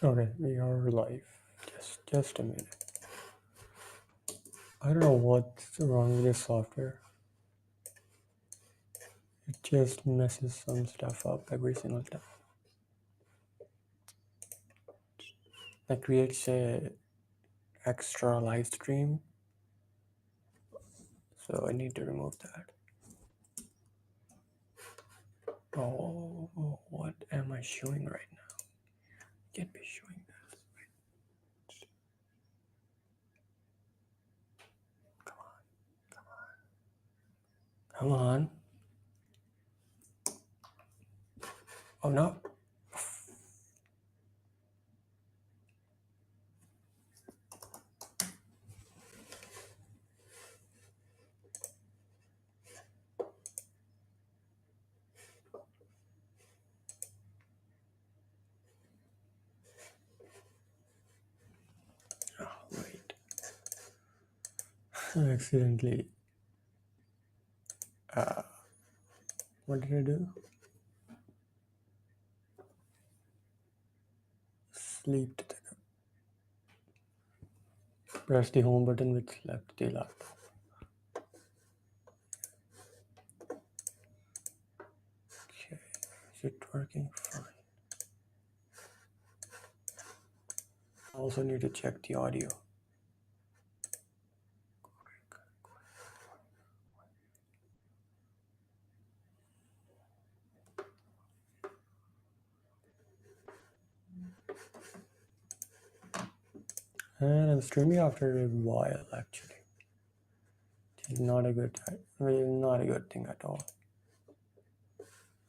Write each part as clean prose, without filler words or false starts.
Okay, we are live. Just a minute. I don't know what's wrong with this software. It just messes some stuff up every single time. That creates a extra live stream, so I need to remove that. Oh, what am I showing right now? Can't be showing this. Come on. Oh no. Oh, wait. I accidentally. What did I do? Sleep. Press the home button which left the laptop. Okay. Is it working fine? I also need to check the audio. And I'm streaming after a while actually. It's not a good not a good thing at all.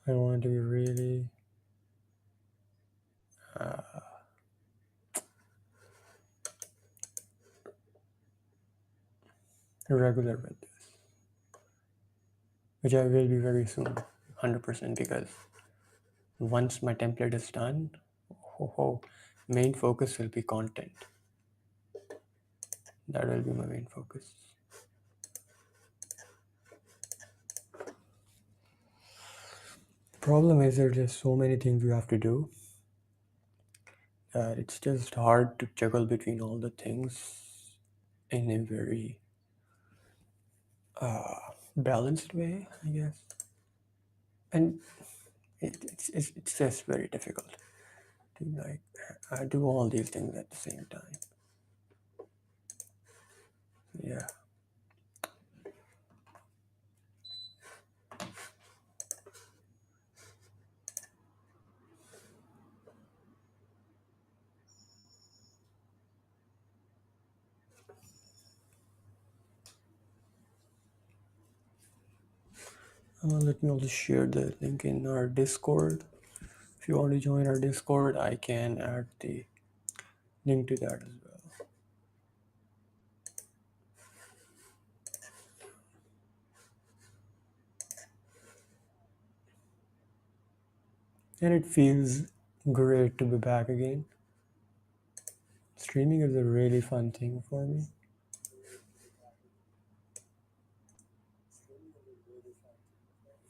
I want to be really regular with this, which I will be very soon, 100%, because once my template is done, main focus will be content. That will be my main focus. Problem is there's just so many things you have to do that it's just hard to juggle between all the things in a very balanced way, I guess. And it's just very difficult to like do all these things at the same time. Yeah. Let me also share the link in our Discord. If you want to join our Discord, I can add the link to that as well. And it feels great to be back again. Streaming is a really fun thing for me.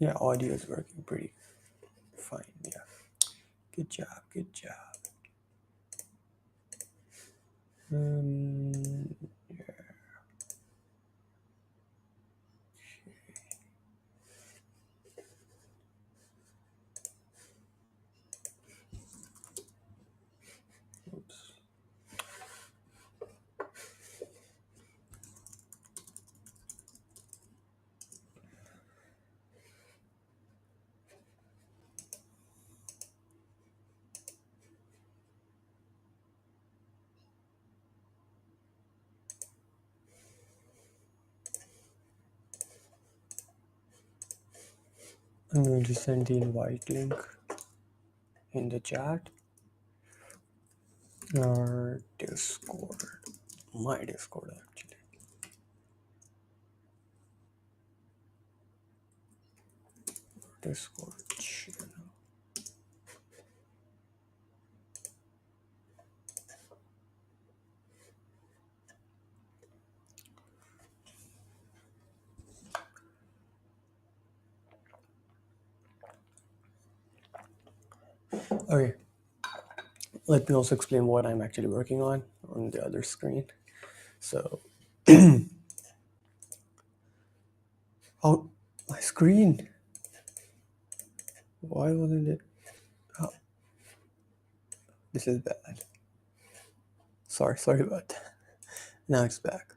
Yeah, audio is working pretty fine. Yeah. Good job. Good job. Yeah. Oops. I'm going to send the invite link in the chat. Our Discord. My Discord, actually. Discord channel. Okay. let me also explain what I'm actually working on the other screen. So, oh, my screen. Why wasn't it? Oh, this is bad. Sorry about that. Now it's back.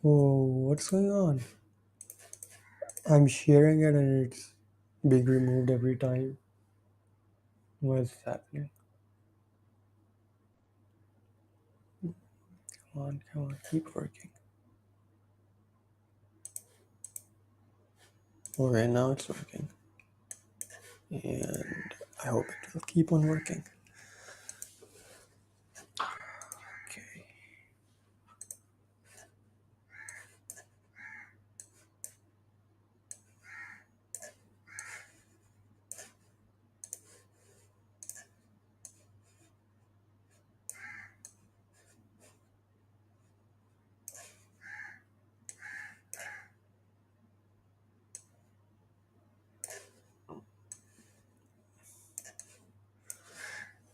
Whoa, what's going on? I'm sharing it and it's being removed every time. What is happening? Come on, keep working. Okay, now it's working. And I hope it will keep on working. Okay.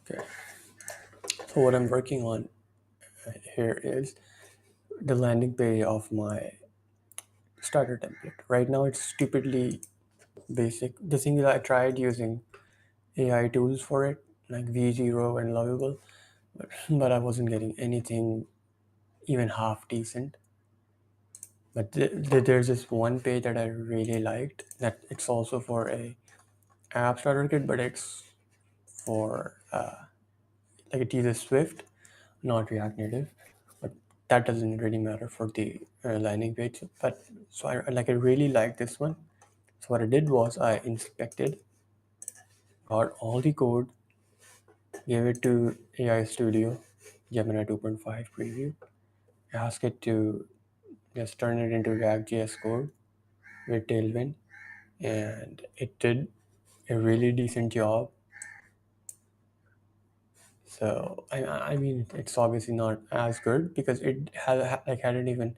Okay. So what I'm working on here is the landing page of my starter template. Right now it's stupidly basic. The thing is I tried using AI tools for it, like V0 and Lovable, but I wasn't getting anything even half decent. But there's this one page that I really liked that it's also for a app starter kit, but it's for like it uses Swift, not React Native. But that doesn't really matter for the landing page. But so I really like this one. So what I did was I inspected, got all the code, gave it to AI Studio, Gemini 2.5 preview, asked it to just turn it into React.js code with Tailwind, and it did a really decent job. So I mean, it's obviously not as good because it hadn't even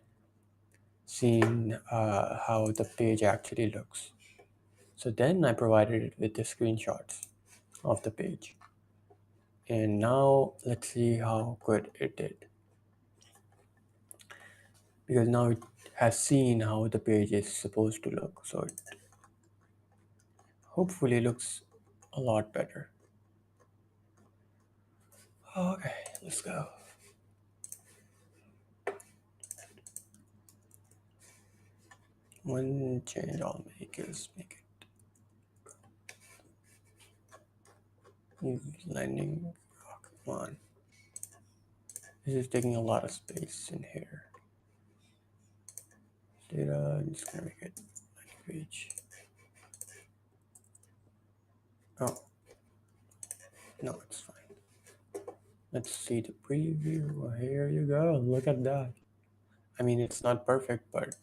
seen how the page actually looks. So then I provided it with the screenshots of the page, and now let's see how good it did, because now it has seen how the page is supposed to look. So it hopefully looks a lot better. Okay, let's go. One change I'll make is make it landing. Oh, come on. This is taking a lot of space in here. Data, I'm just gonna make it language. Oh, no, it's fine. Let's see the preview. Here you go. Look at that. I mean, it's not perfect, but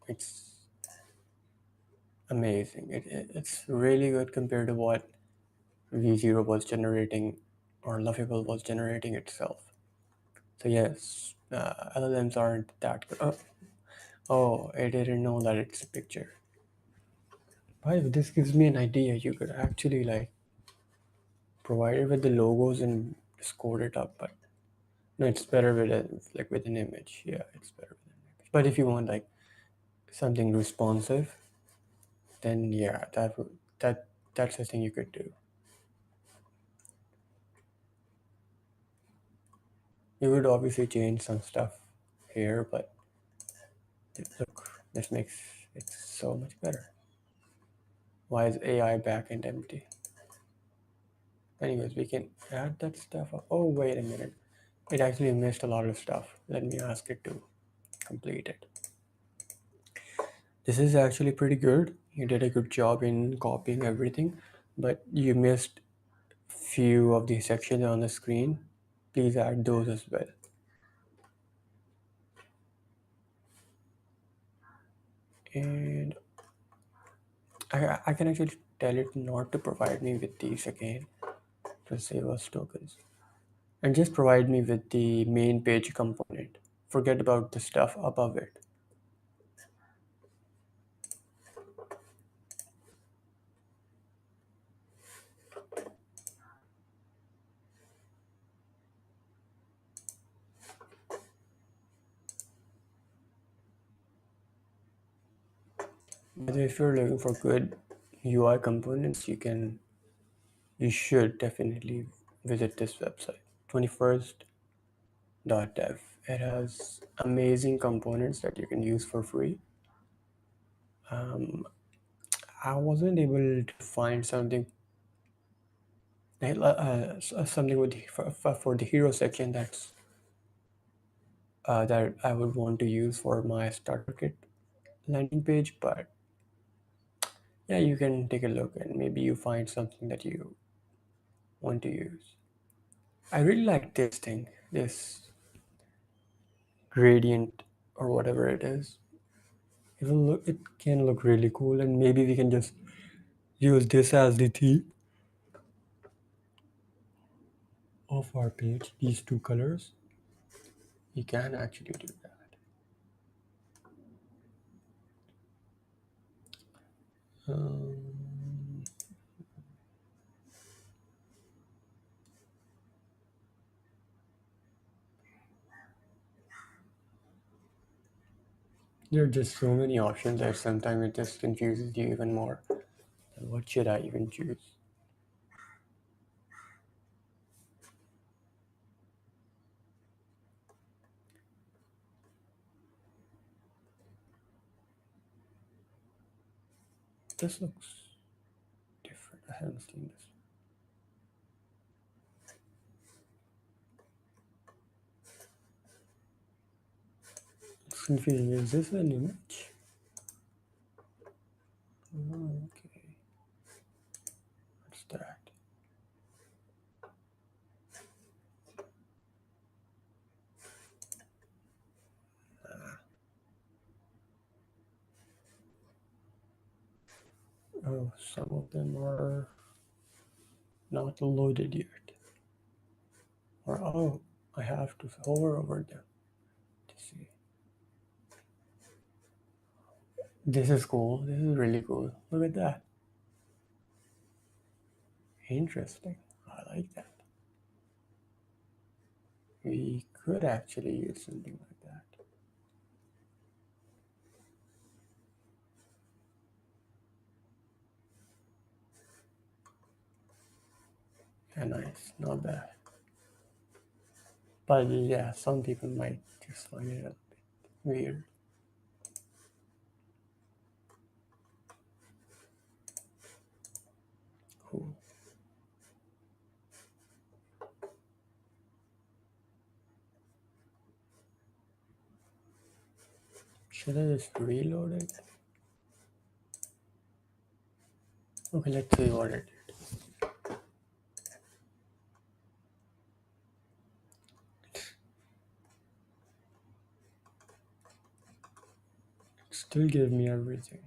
it's amazing. It's really good compared to what V0 was generating or Lovable was generating itself. So yes, LLMs aren't that good. Oh, I didn't know that it's a picture. By the way, this gives me an idea. You could actually like provide it with the logos and just code it up, but no, it's better with with an image. Yeah, it's better with an image. But if you want like something responsive, then yeah, that's the thing you could do. You would obviously change some stuff here, but look, this makes it so much better. Why is AI backend empty? Anyways, we can add that stuff up. Oh, wait a minute. It actually missed a lot of stuff. Let me ask it to complete it. This is actually pretty good. You did a good job in copying everything, but you missed few of the sections on the screen. Please add those as well. And I can actually tell it not to provide me with these again to save us tokens. And just provide me with the main page component. Forget about the stuff above it. But if you're looking for good UI components, you should definitely visit this website, 21st.dev. It has amazing components that you can use for free. Um, I wasn't able to find something something with for the hero section that I would want to use for my starter kit landing page, but yeah, you can take a look and maybe you find something that you want to use. I really like this thing, this gradient or whatever it is. It can look really cool, and maybe we can just use this as the theme of our page. These two colors, we can actually do that. Um, there are just so many options that sometimes it just confuses you even more. What should I even choose? This looks different. I haven't seen this. It's confusing. Is this an image? Oh, okay. What's that? Oh, some of them are not loaded yet. Or oh, I have to hover over them to see. This is cool. This is really cool. Look at that. Interesting. I like that. We could actually use something like that. Yeah, nice. Not bad. But yeah, some people might just find it a bit weird. Cool. Should I just reload it? Okay, let's see what it did. Still give me everything.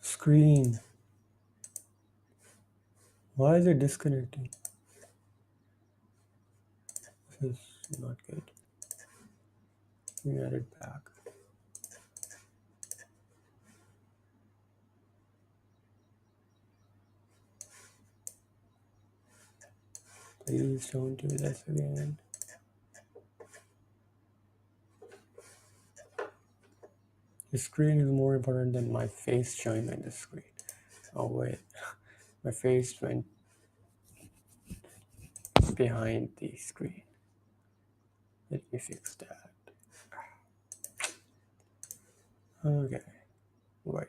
Screen. Why is it disconnecting? This is not good. Let me add it back. Please don't do this again. The screen is more important than my face showing on the screen. Oh wait, my face went behind the screen. Let me fix that. Okay, wait.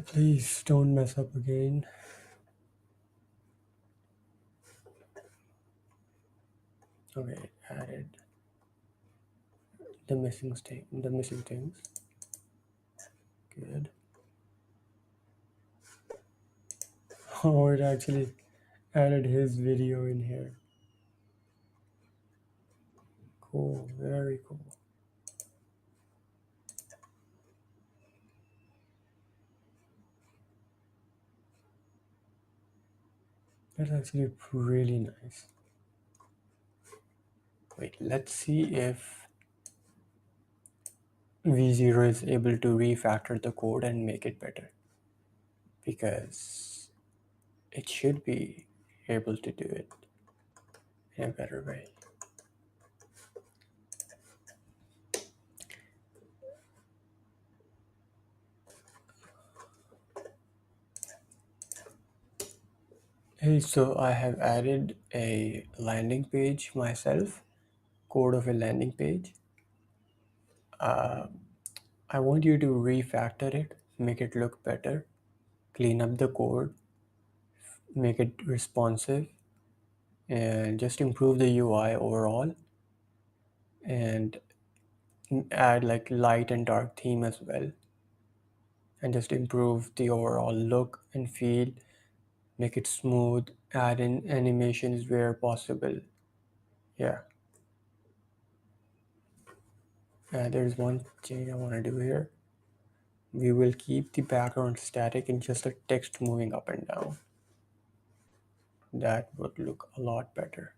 Please don't mess up again. Okay, added the missing things. Good. Oh, it actually added his video in here. Cool, very cool. That's actually really nice. Wait, let's see if V0 is able to refactor the code and make it better. Because it should be able to do it in a better way. Hey, so I have added a landing page myself, code of a landing page. I want you to refactor it, make it look better, clean up the code, make it responsive, and just improve the UI overall, and add like light and dark theme as well, and just improve the overall look and feel, make it smooth, add in animations where possible. Yeah. There's one change I want to do here. We will keep the background static and just the text moving up and down. That would look a lot better.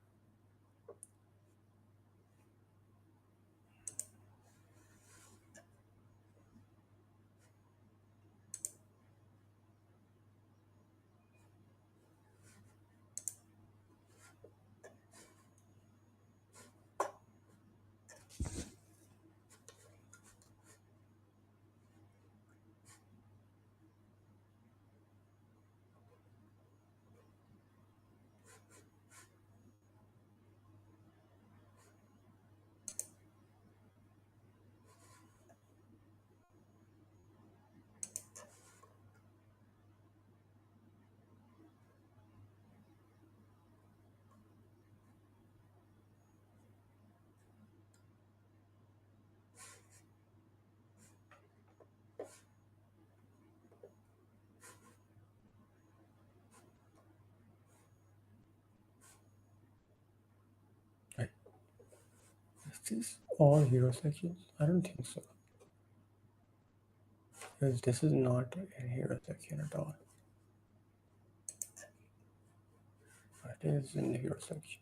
Right. Is this all hero sections? I don't think so. Because this is not a hero section at all. It is in the hero section.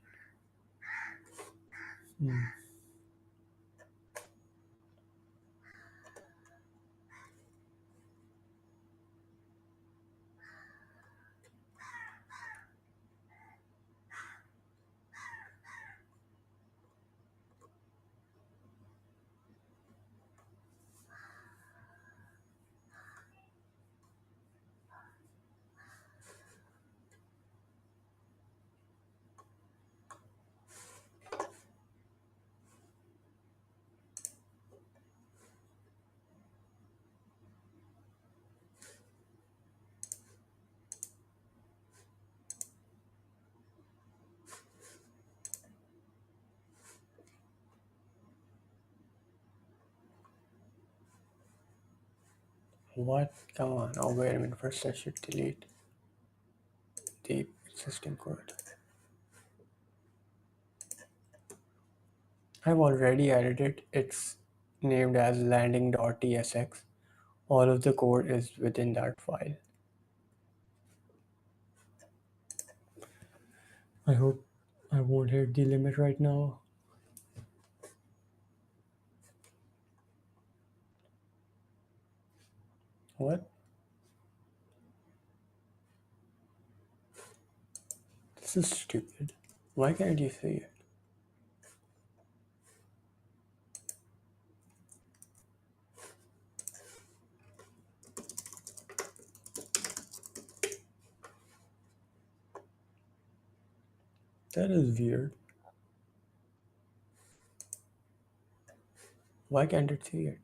What? Come on. Oh, wait a minute. First, I should delete the existing code. I've already added it. It's named as landing.tsx. All of the code is within that file. I hope I won't hit the limit right now. What? This is stupid. Why can't you see it? That is weird. Why can't it see it?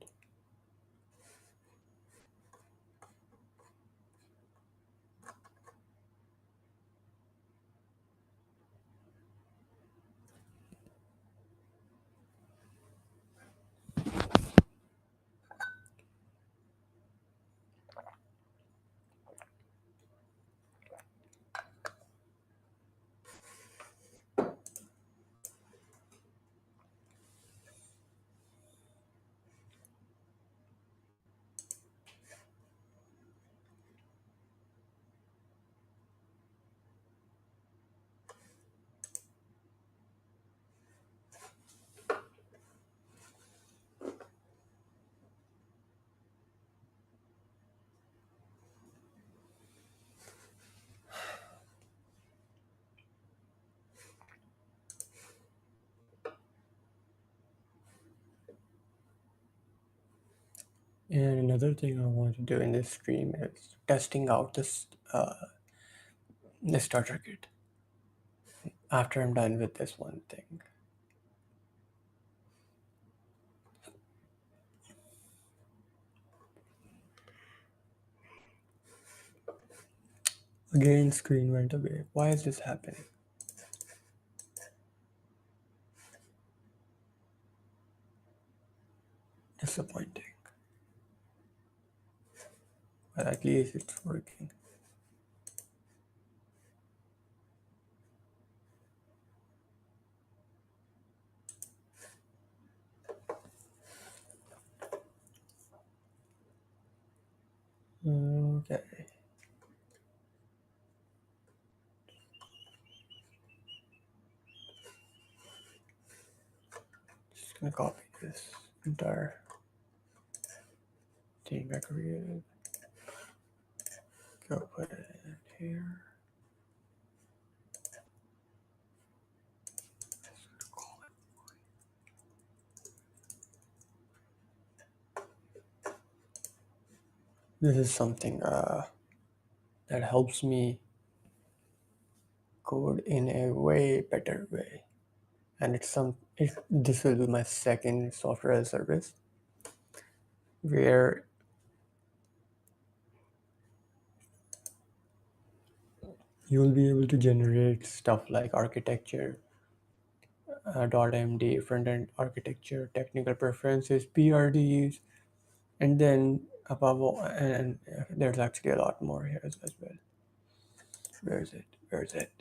And another thing I want to do in this stream is testing out this starter kit after I'm done with this one thing. Again, screen went away. Why is this happening? Disappointing. But at least it's working. Okay. Just gonna copy this entire thing I created. Go put it in here. This is something that helps me code in a way better way. And this will be my second software as a service where you will be able to generate stuff like architecture, .md, front-end architecture, technical preferences, PRDs, and then above all, and there's actually a lot more here as well. Where is it? Where is it?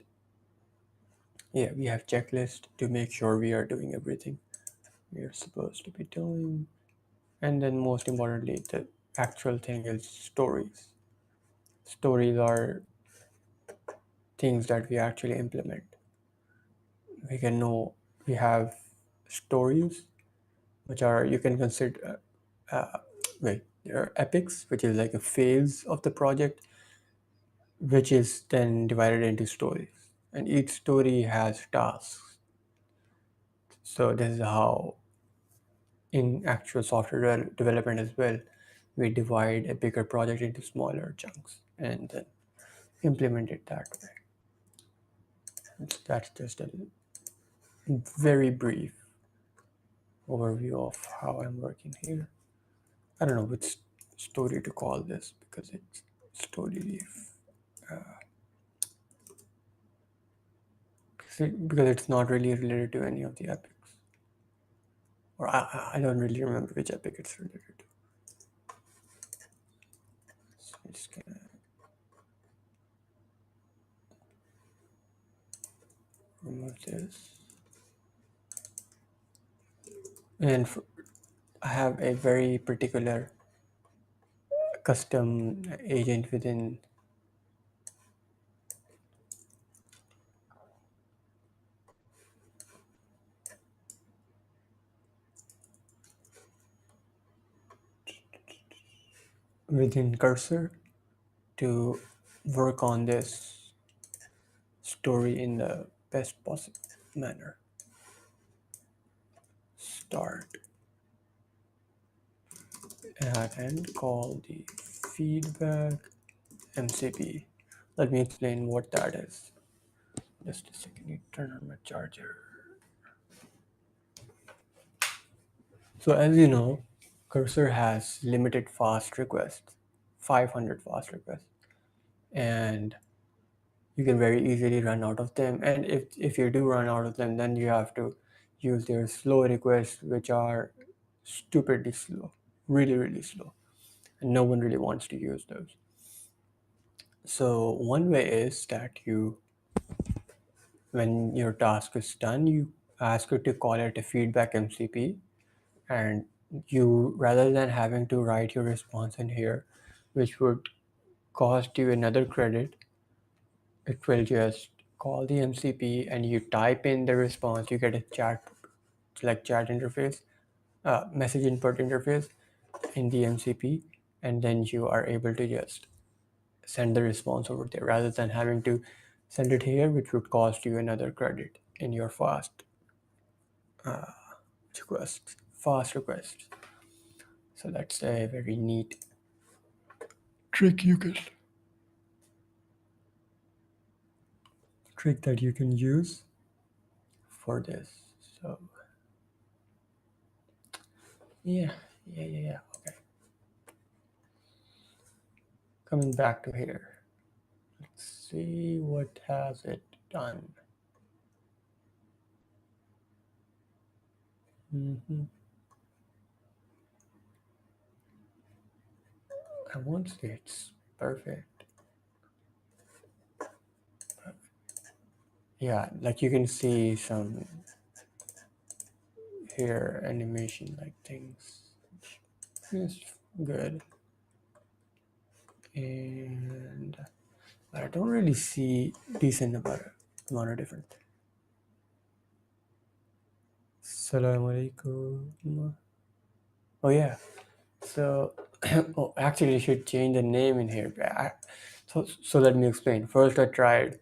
Yeah, we have checklist to make sure we are doing everything we are supposed to be doing. And then most importantly, the actual thing is stories. Stories are things that we actually implement. We can know we have stories, which are, you can consider, there are epics, which is like a phase of the project, which is then divided into stories. And each story has tasks. So this is how in actual software development as well, we divide a bigger project into smaller chunks and then implement it that way. That's just a very brief overview of how I'm working here. I don't know which story to call this because it's story leaf. Because it's not really related to any of the epics. Or I don't really remember which epic it's related to. So I'm just gonna remove this. And I have a very particular custom agent within Cursor to work on this story in the best possible manner. Start and call the feedback MCP. Let me explain what that is. Just a second, you turn on my charger. So as you know, Cursor has limited fast requests, 500 fast requests, and you can very easily run out of them. And if you do run out of them, then you have to use their slow requests, which are stupidly slow, really, really slow. And no one really wants to use those. So one way is that when your task is done, you ask it to call it a feedback MCP, and you, rather than having to write your response in here, which would cost you another credit, it will just call the MCP and you type in the response. You get a chat interface, message input interface in the MCP, and then you are able to just send the response over there rather than having to send it here, which would cost you another credit in your fast request. So So that's a very neat trick that you can use for this. So yeah. Okay. Coming back to here. Let's see what has it done. hmm I won't say it's perfect. Yeah, like you can see some here animation like things. It's good. And I don't really see decent amount of different. Assalamu alaikum. Oh yeah. So oh, actually, you should change the name in here. So let me explain. First, I tried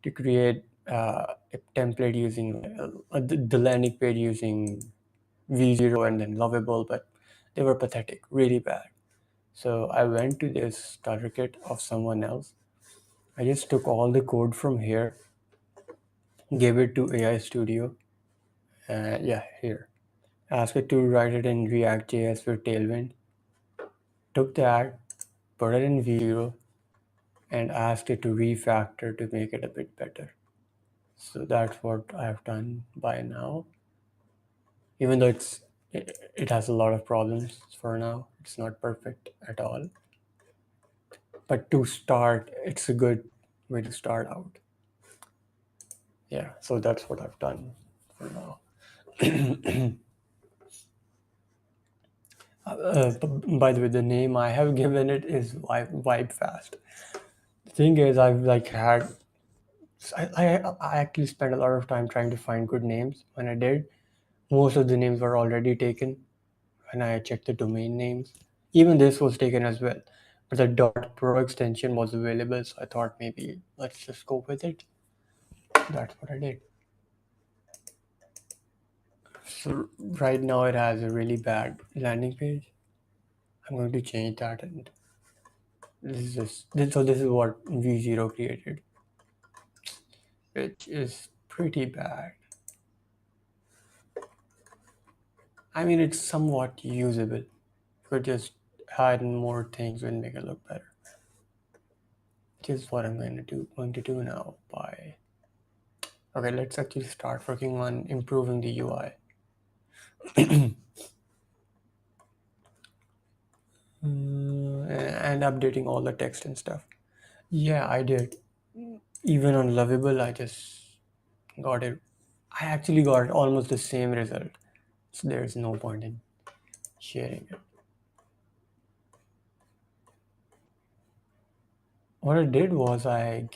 to create a template using the landing page using V0 and then Lovable, but they were pathetic, really bad. So I went to this starter kit of someone else. I just took all the code from here, gave it to AI Studio, and yeah, here. Asked it to write it in React.js with Tailwind. Took that, put it in V0, and asked it to refactor to make it a bit better. So that's what I've done by now. Even though it has a lot of problems for now, it's not perfect at all. But to start, it's a good way to start out. Yeah, so that's what I've done for now. By the way, the name I have given it is Vibe Fast. The thing is, I've like had I actually spent a lot of time trying to find good names. When I did, most of the names were already taken. When I checked the domain names, even this was taken as well. But the .pro extension was available, so I thought maybe let's just go with it. That's what I did. So right now it has a really bad landing page. I'm going to change that, and this is what V0 created, which is pretty bad. I mean, it's somewhat usable. Could just add in more things and make it look better. Which is what I'm going to do now. Okay, let's actually start working on improving the UI. And updating all the text and stuff. Yeah, I did. Even on Lovable, I just got it. I actually got almost the same result. So there's no point in sharing it. What I did was I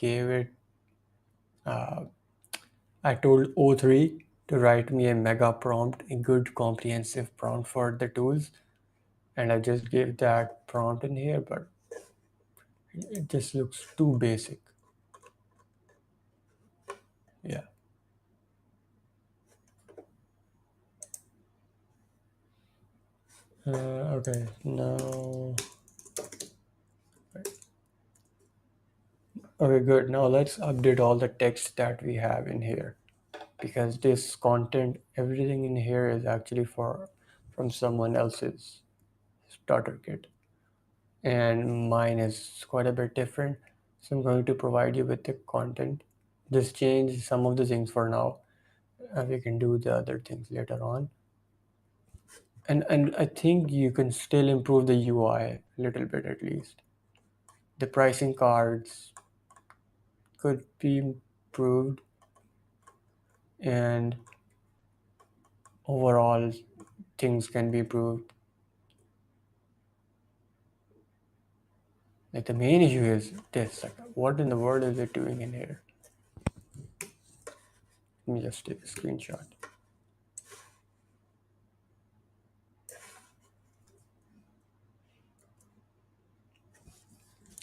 told O3 to write me a mega prompt, a good comprehensive prompt for the tools. And I just gave that prompt in here, but it just looks too basic. Yeah. Okay, now. Okay, good. Now let's update all the text that we have in here, because this content, everything in here is actually from someone else's starter kit, and mine is quite a bit different. So I'm going to provide you with the content. Just change some of the things for now. We can do the other things later on. And I think you can still improve the UI a little bit at least. The pricing cards could be improved, and overall things can be improved. Like the main issue is this, like what in the world is it doing in here? Let me just take a screenshot.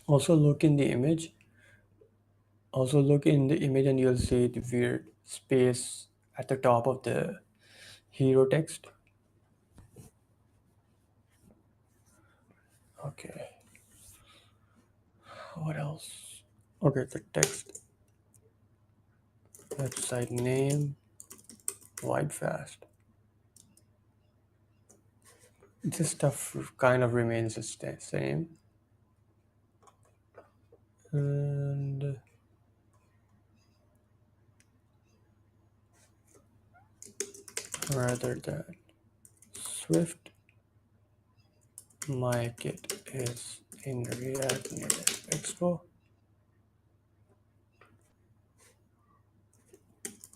Also look in the image. Also look in the image and you'll see the weird space at the top of the hero text. Okay. What else? Okay, the text, website name, wide fast. This stuff kind of remains the same. And rather than Swift, my kit is in React Native Expo.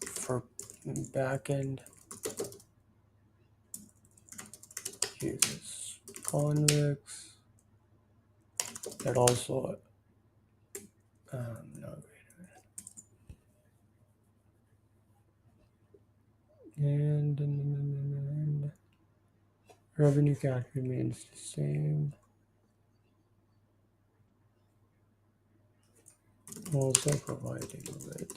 For backend, uses convex. That also, no, and revenue cat remains the same. Also providing with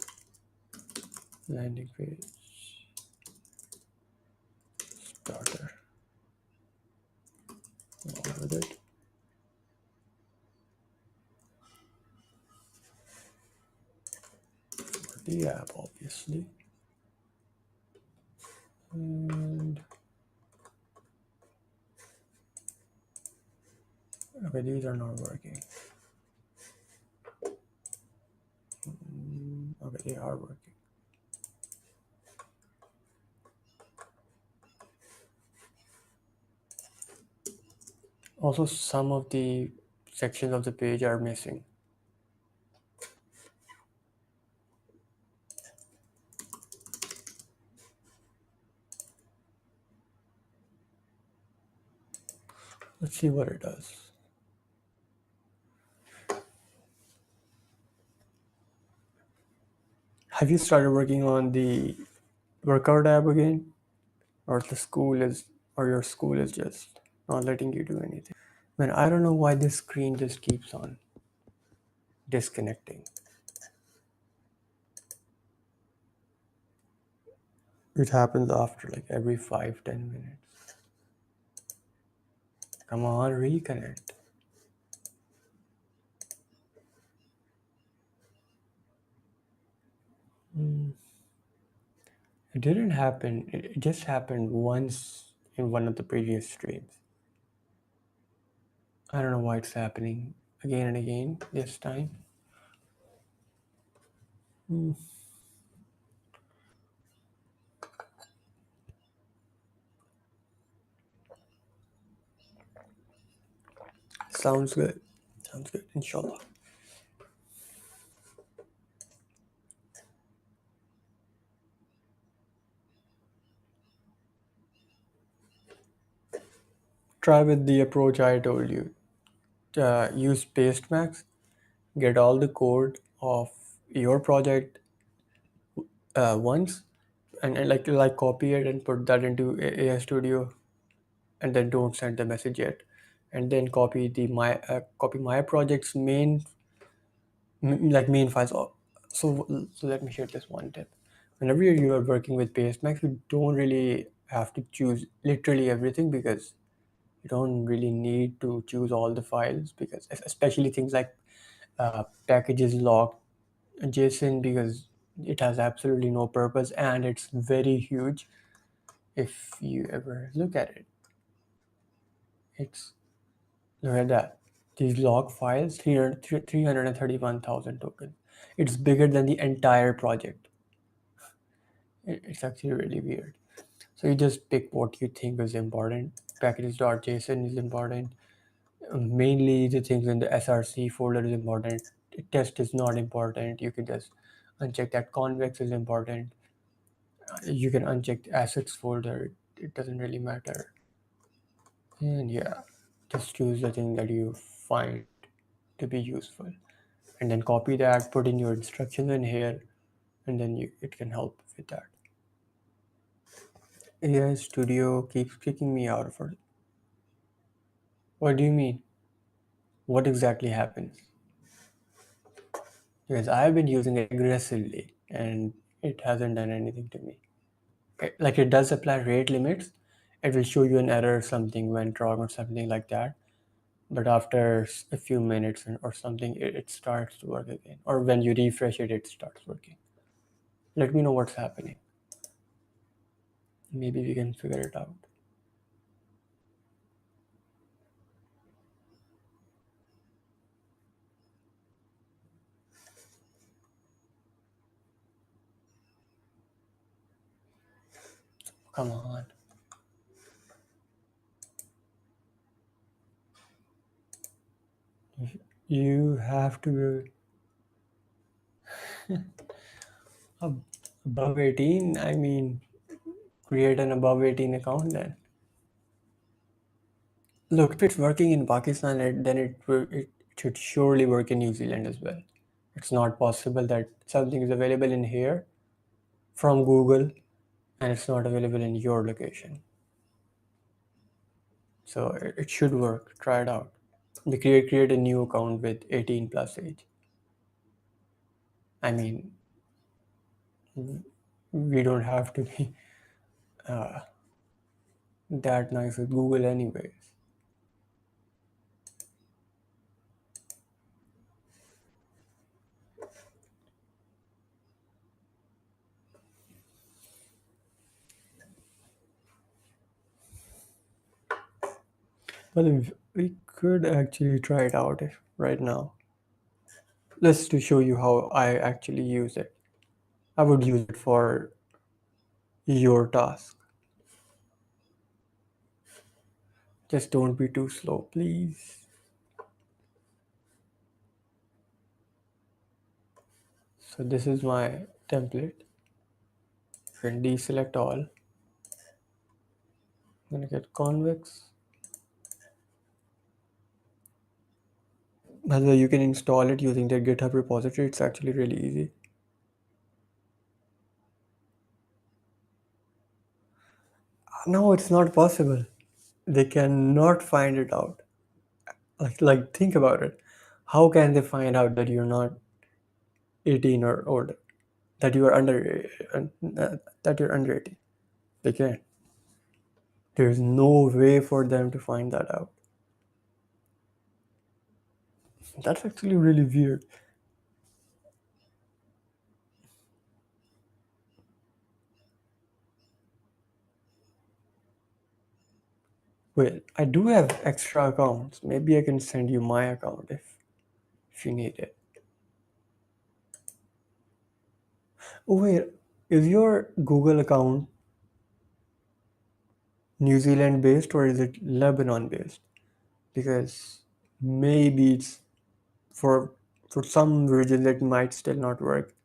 landing page starter along with it. For the app, obviously. And okay, these are not working. Okay, they are working. Also, some of the sections of the page are missing. Let's see what it does. Have you started working on the workout app again? Or your school is just not letting you do anything? Man, I don't know why this screen just keeps on disconnecting. It happens after like every 5-10 minutes. Come on, reconnect. It didn't happen. It just happened once in one of the previous streams. I don't know why it's happening again and again this time. Sounds good. Sounds good, inshallah. Try with the approach I told you. Use Pastemax, get all the code of your project once, and like copy it and put that into AI Studio, and then don't send the message yet, and then copy my project's main files. So let me share this one tip. Whenever you are working with Pastemax, you don't really have to choose literally everything, because you don't really need to choose all the files, because especially things like packages locked JSON, because it has absolutely no purpose and it's very huge. If you ever look at it, it's look at that. These log files, 331,000 tokens. It's bigger than the entire project. It's actually really weird. So you just pick what you think is important. Packages.json is important. Mainly the things in the SRC folder is important. Test is not important. You can just uncheck that. Convex is important. You can uncheck the assets folder. It doesn't really matter. And yeah, just choose the thing that you find to be useful, and then copy that, put in your instructions in here, and then it can help with that. AI Studio keeps kicking me out of it. What do you mean? What exactly happens? Because I've been using it aggressively and it hasn't done anything to me. Like, it does apply rate limits. It will show you an error, something went wrong or something like that. but after a few minutes or something, it starts to work again. Or when you refresh it, it starts working. Let me know what's happening. Maybe we can figure it out. Come on. You have to be above 18. I mean, create an above 18 account then. Look, if it's working in Pakistan, then it should surely work in New Zealand as well. It's not possible that something is available in here from Google and it's not available in your location. So it should work. Try it out. We create a new account with 18 plus age. I mean, we don't have to be uh, that nice with Google anyways. But we could actually try it out right now. Just to show you how I actually use it. I would use it for your task. Just don't be too slow, please. So this is my template. You can deselect all. I'm gonna get convex. By the way, you can install it using their GitHub repository. It's actually really easy. No, it's not possible. They cannot find it out. Like think about it. How can they find out that you're not 18 or older? That you are that you're under 18? They can't. There's no way for them to find that out. That's actually really weird. Wait, I do have extra accounts. Maybe I can send you my account if you need it. Oh wait, is your Google account New Zealand based or is it Lebanon based? Because maybe it's for some regions it might still not work.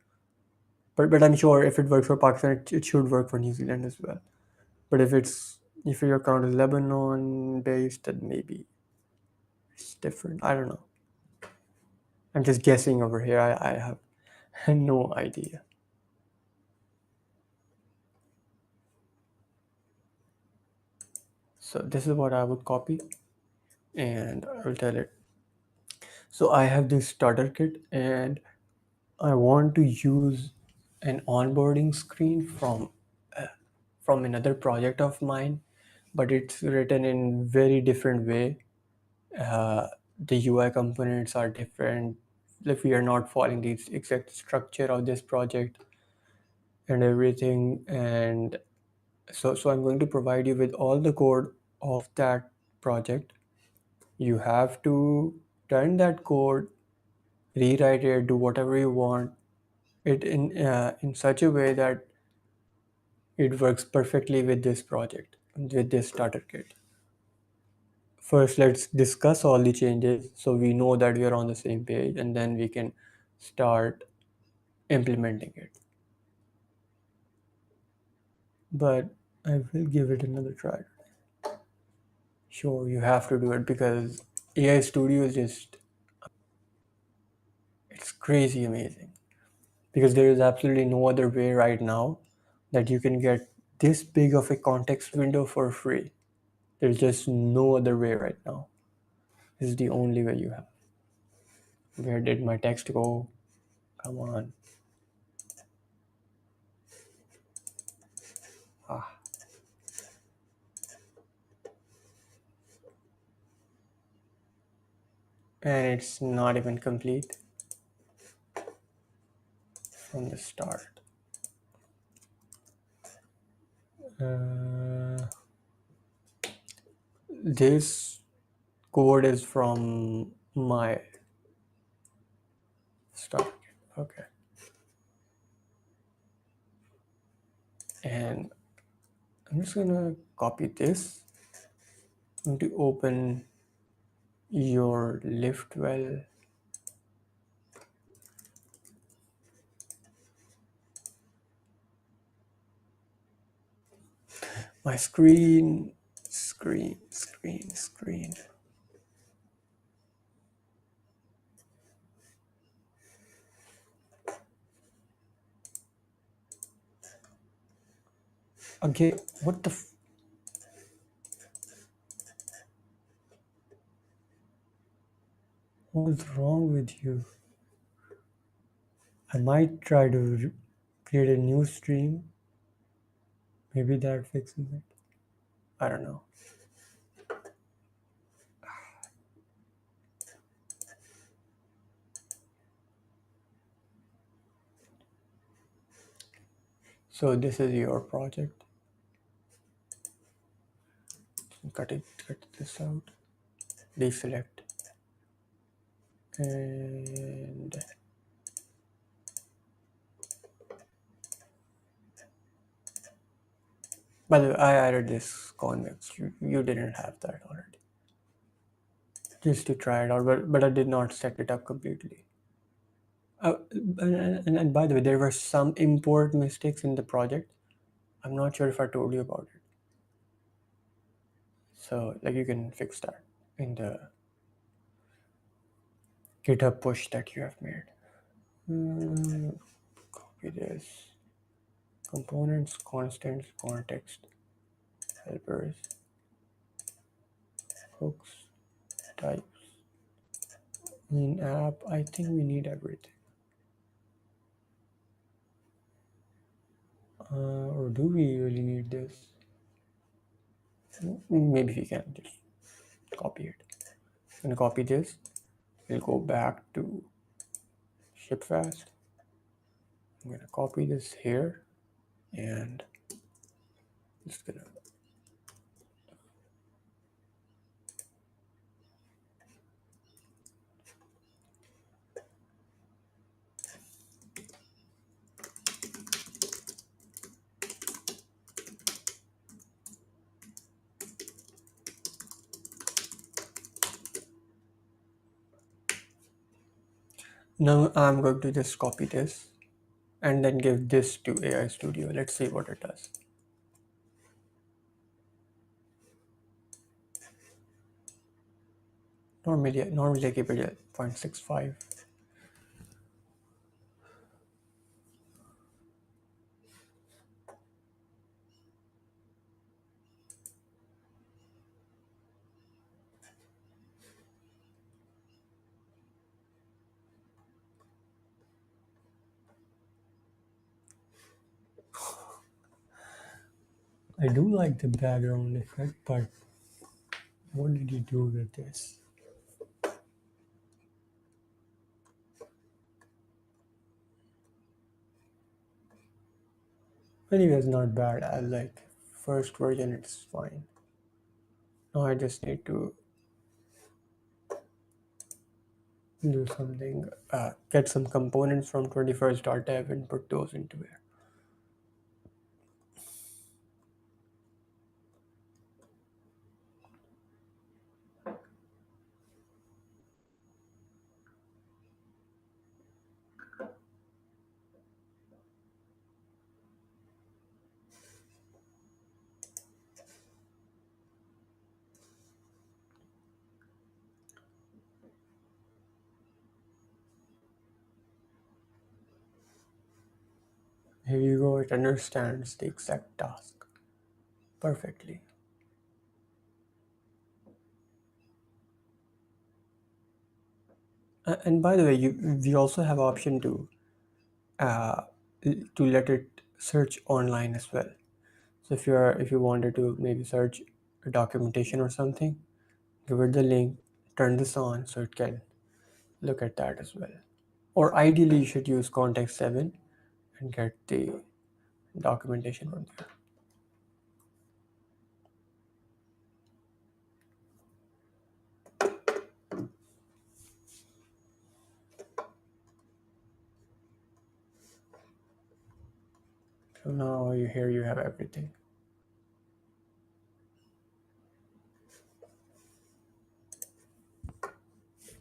But I'm sure if it works for Pakistan, it should work for New Zealand as well. But if your account is Lebanon based, then maybe it's different. I don't know. I'm just guessing over here. I have no idea. So this is what I would copy and I will tell it. So I have this starter kit and I want to use an onboarding screen from another project of mine, but it's written in very different way. The UI components are different. Like we are not following the exact structure of this project and everything. And so I'm going to provide you with all the code of that project. You have to turn that code, rewrite it, do whatever you want it in such a way that it works perfectly with this project, with this starter kit. First, let's discuss all the changes so we know that we are on the same page and then we can start implementing it. But I will give it another try. Sure, you have to do it because AI Studio is just, it's crazy amazing. Because there is absolutely no other way right now that you can get this big of a context window for free. There's just no other way right now. This is the only way you have. Where did my text go? Come on. Ah, and it's not even complete from the start. Uh, this code is from my start. Okay. And I'm just gonna copy this. I'm going to open your lift well. My screen. Okay, what the what's wrong with you? I might try to create a new stream. Maybe that fixes it. I don't know. So this is your project. Cut this out. Deselect. And by the way, I added this convex. You didn't have that already. Just to try it out, but I did not set it up completely. And by the way, there were some import mistakes in the project. I'm not sure if I told you about it. So like you can fix that in the GitHub push that you have made. Copy this. Components, constants, context, helpers, hooks, types. In app, I think we need everything. Or do we really need this? Maybe we can just copy it. I'm gonna copy this. We'll go back to Shipfast. I'm gonna copy this here and just gonna now I'm going to just copy this and then give this to AI Studio. Let's see what it does. Normally I keep it at 0.65. I do like the background effect, but what did you do with this? Anyways, not bad. I like first version, it's fine. Now I just need to do something, get some components from 21st.dev and put those into here. Here you go, it understands the exact task perfectly. And by the way, we also have option uh, to let it search online as well. So if you wanted to maybe search a documentation or something, give it the link, turn this on so it can look at that as well. Or ideally, you should use Context 7 and get the documentation from there. So now here you have everything.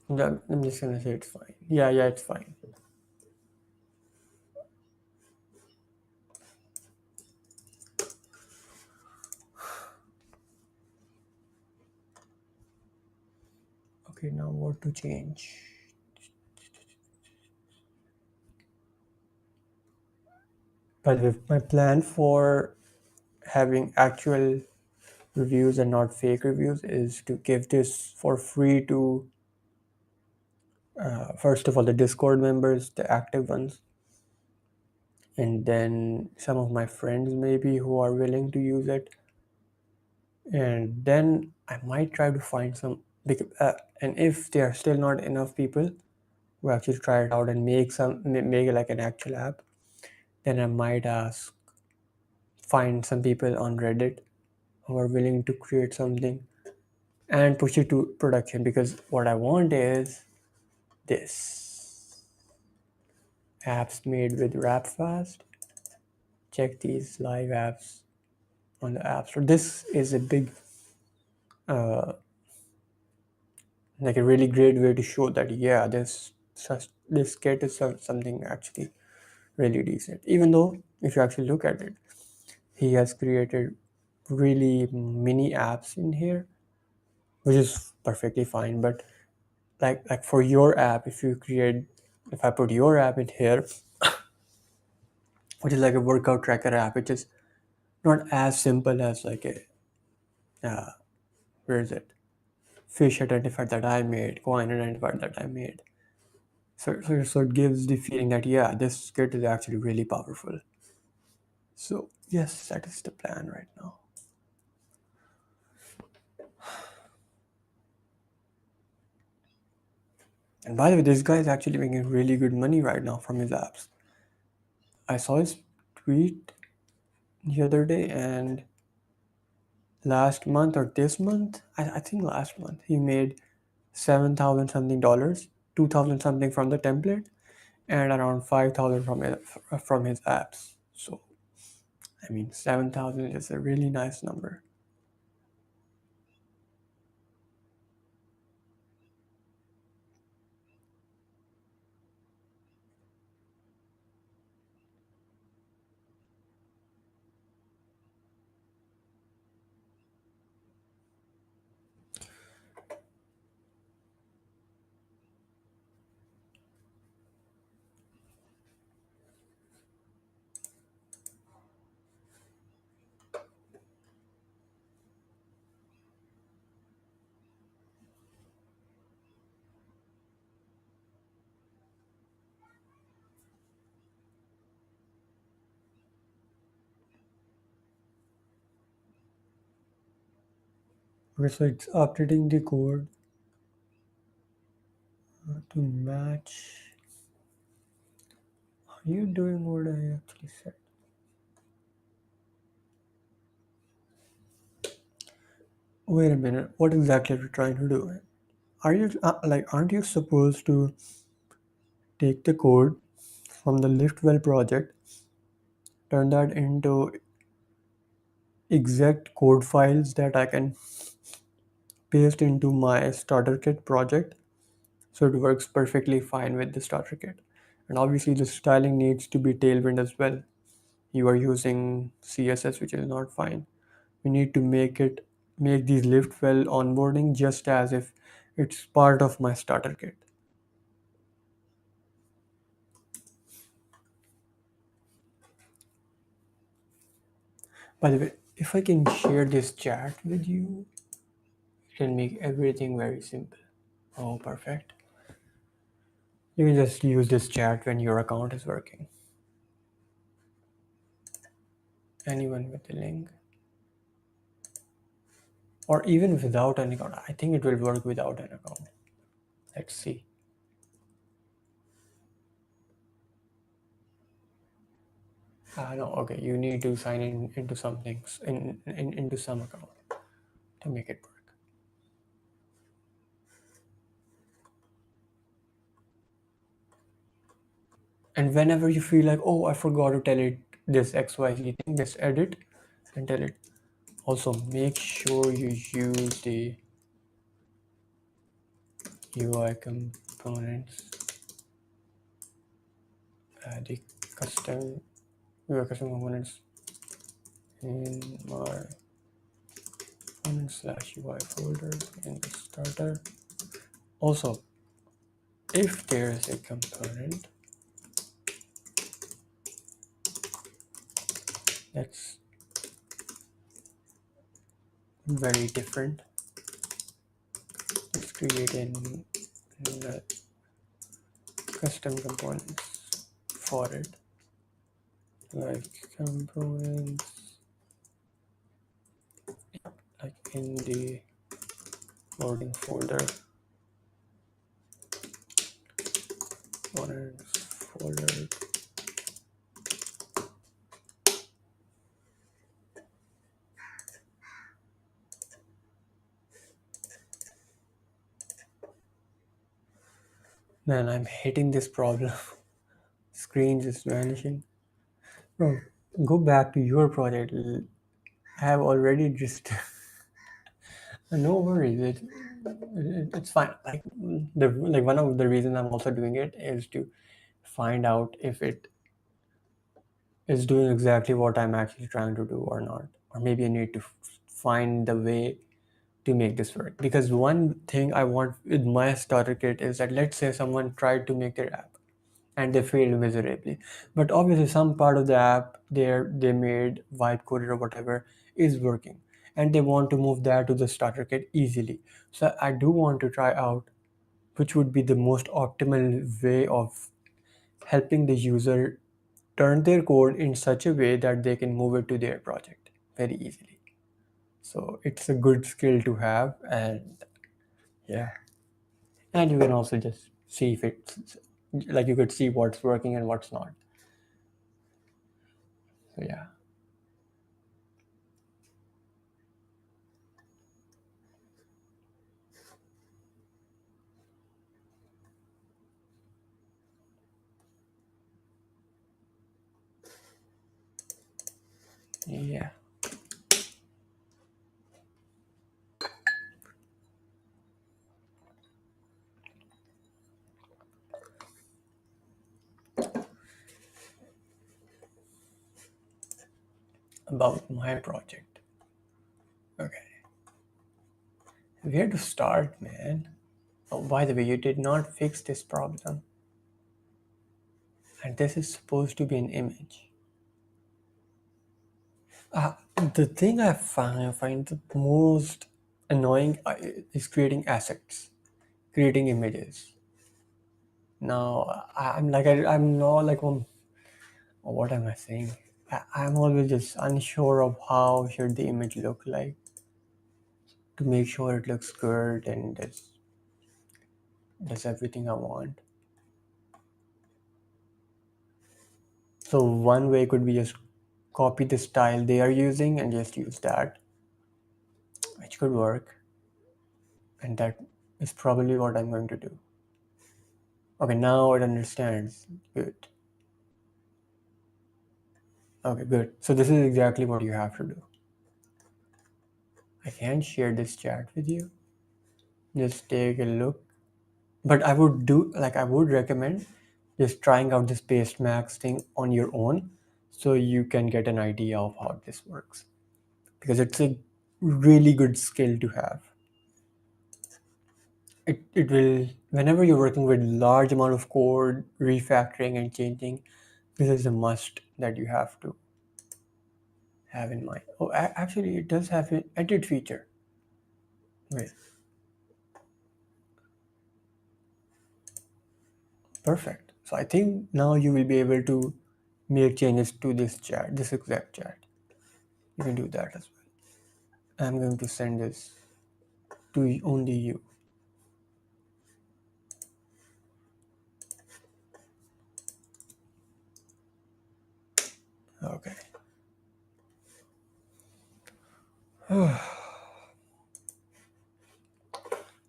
I'm just gonna say it's fine. Yeah, it's fine. Okay, now what to change? By the way, my plan for having actual reviews and not fake reviews is to give this for free to first of all the Discord members, the active ones, and then some of my friends maybe who are willing to use it, and then I might try to find some and if there are still not enough people who actually try it out and make like an actual app, then I might find some people on Reddit who are willing to create something and push it to production, because what I want is this apps made with RapFast. Check these live apps on the App Store. This is a big uh, like a really great way to show that yeah, this kit is something actually really decent. Even though if you actually look at it, he has created really mini apps in here, which is perfectly fine. But like for your app, if I put your app in here, which is like a workout tracker app, which is not as simple as like where is it? Fish identifier that I made, coin identifier that I made. So it gives the feeling that yeah, this kit is actually really powerful. So yes, that is the plan right now. And by the way, this guy is actually making really good money right now from his apps. I saw his tweet the other day, and last month or this month, I think last month, he made 7,000 something dollars, 2,000 something from the template, and around 5,000 from his apps. So I mean, 7,000 is a really nice number. Okay, so it's updating the code to match. Are you doing what I actually said? Wait a minute. What exactly are you trying to do? Are you aren't you supposed to take the code from the LiftWell project, turn that into exact code files that I can paste into my starter kit project, so it works perfectly fine with the starter kit? And obviously the styling needs to be Tailwind as well. You are using CSS, which is not fine. You need to make these LiftWell onboarding just as if it's part of my starter kit. By the way, if I can share this chat with you, it can make everything very simple. Oh, perfect. You can just use this chat when your account is working. Anyone with the link. Or even without an account. I think it will work without an account. Let's see. No, okay, you need to sign in into something into some account to make it work. And whenever you feel like, oh, I forgot to tell it this XYZ thing, just edit and tell it. Also, make sure you use the UI components, the custom UI custom components in my component/UI folder in the starter. Also, if there is a component that's very different, let's create in the custom components for it, like components, like in the loading folder, components folder. Man, I'm hating this problem. Screen just vanishing. Bro, go back to your project. I have already just no worries. It's fine. Like one of the reasons I'm also doing it is to find out if it is doing exactly what I'm actually trying to do or not. Or maybe I need to find the way to make this work. Because one thing I want with my starter kit is that, let's say someone tried to make their app and they failed miserably. But obviously some part of the app they made vibe coded or whatever is working. And they want to move that to the starter kit easily. So I do want to try out which would be the most optimal way of helping the user turn their code in such a way that they can move it to their project very easily. So it's a good skill to have, and yeah, and you can also just see if it's like you could see what's working and what's not. So yeah, yeah, about my project. Okay, where to start, man? Oh, by the way, you did not fix this problem, and this is supposed to be an image. Uh, the thing I find the most annoying is creating assets, creating images. Now I'm not like what am I saying? I'm always just unsure of how should the image look like to make sure it looks good and does everything I want. So one way could be just copy the style they are using and just use that, which could work, and that is probably what I'm going to do. Okay, now it understands. Good. Okay, good. So this is exactly what you have to do. I can't share this chat with you. Just take a look. But I would recommend just trying out this paste max thing on your own so you can get an idea of how this works. Because it's a really good skill to have. It will, whenever you're working with large amount of code, refactoring and changing, this is a must that you have to have in mind. Oh, actually, it does have an edit feature. Wait, perfect. So I think now you will be able to make changes to this chat, this exact chat. You can do that as well. I'm going to send this to only you.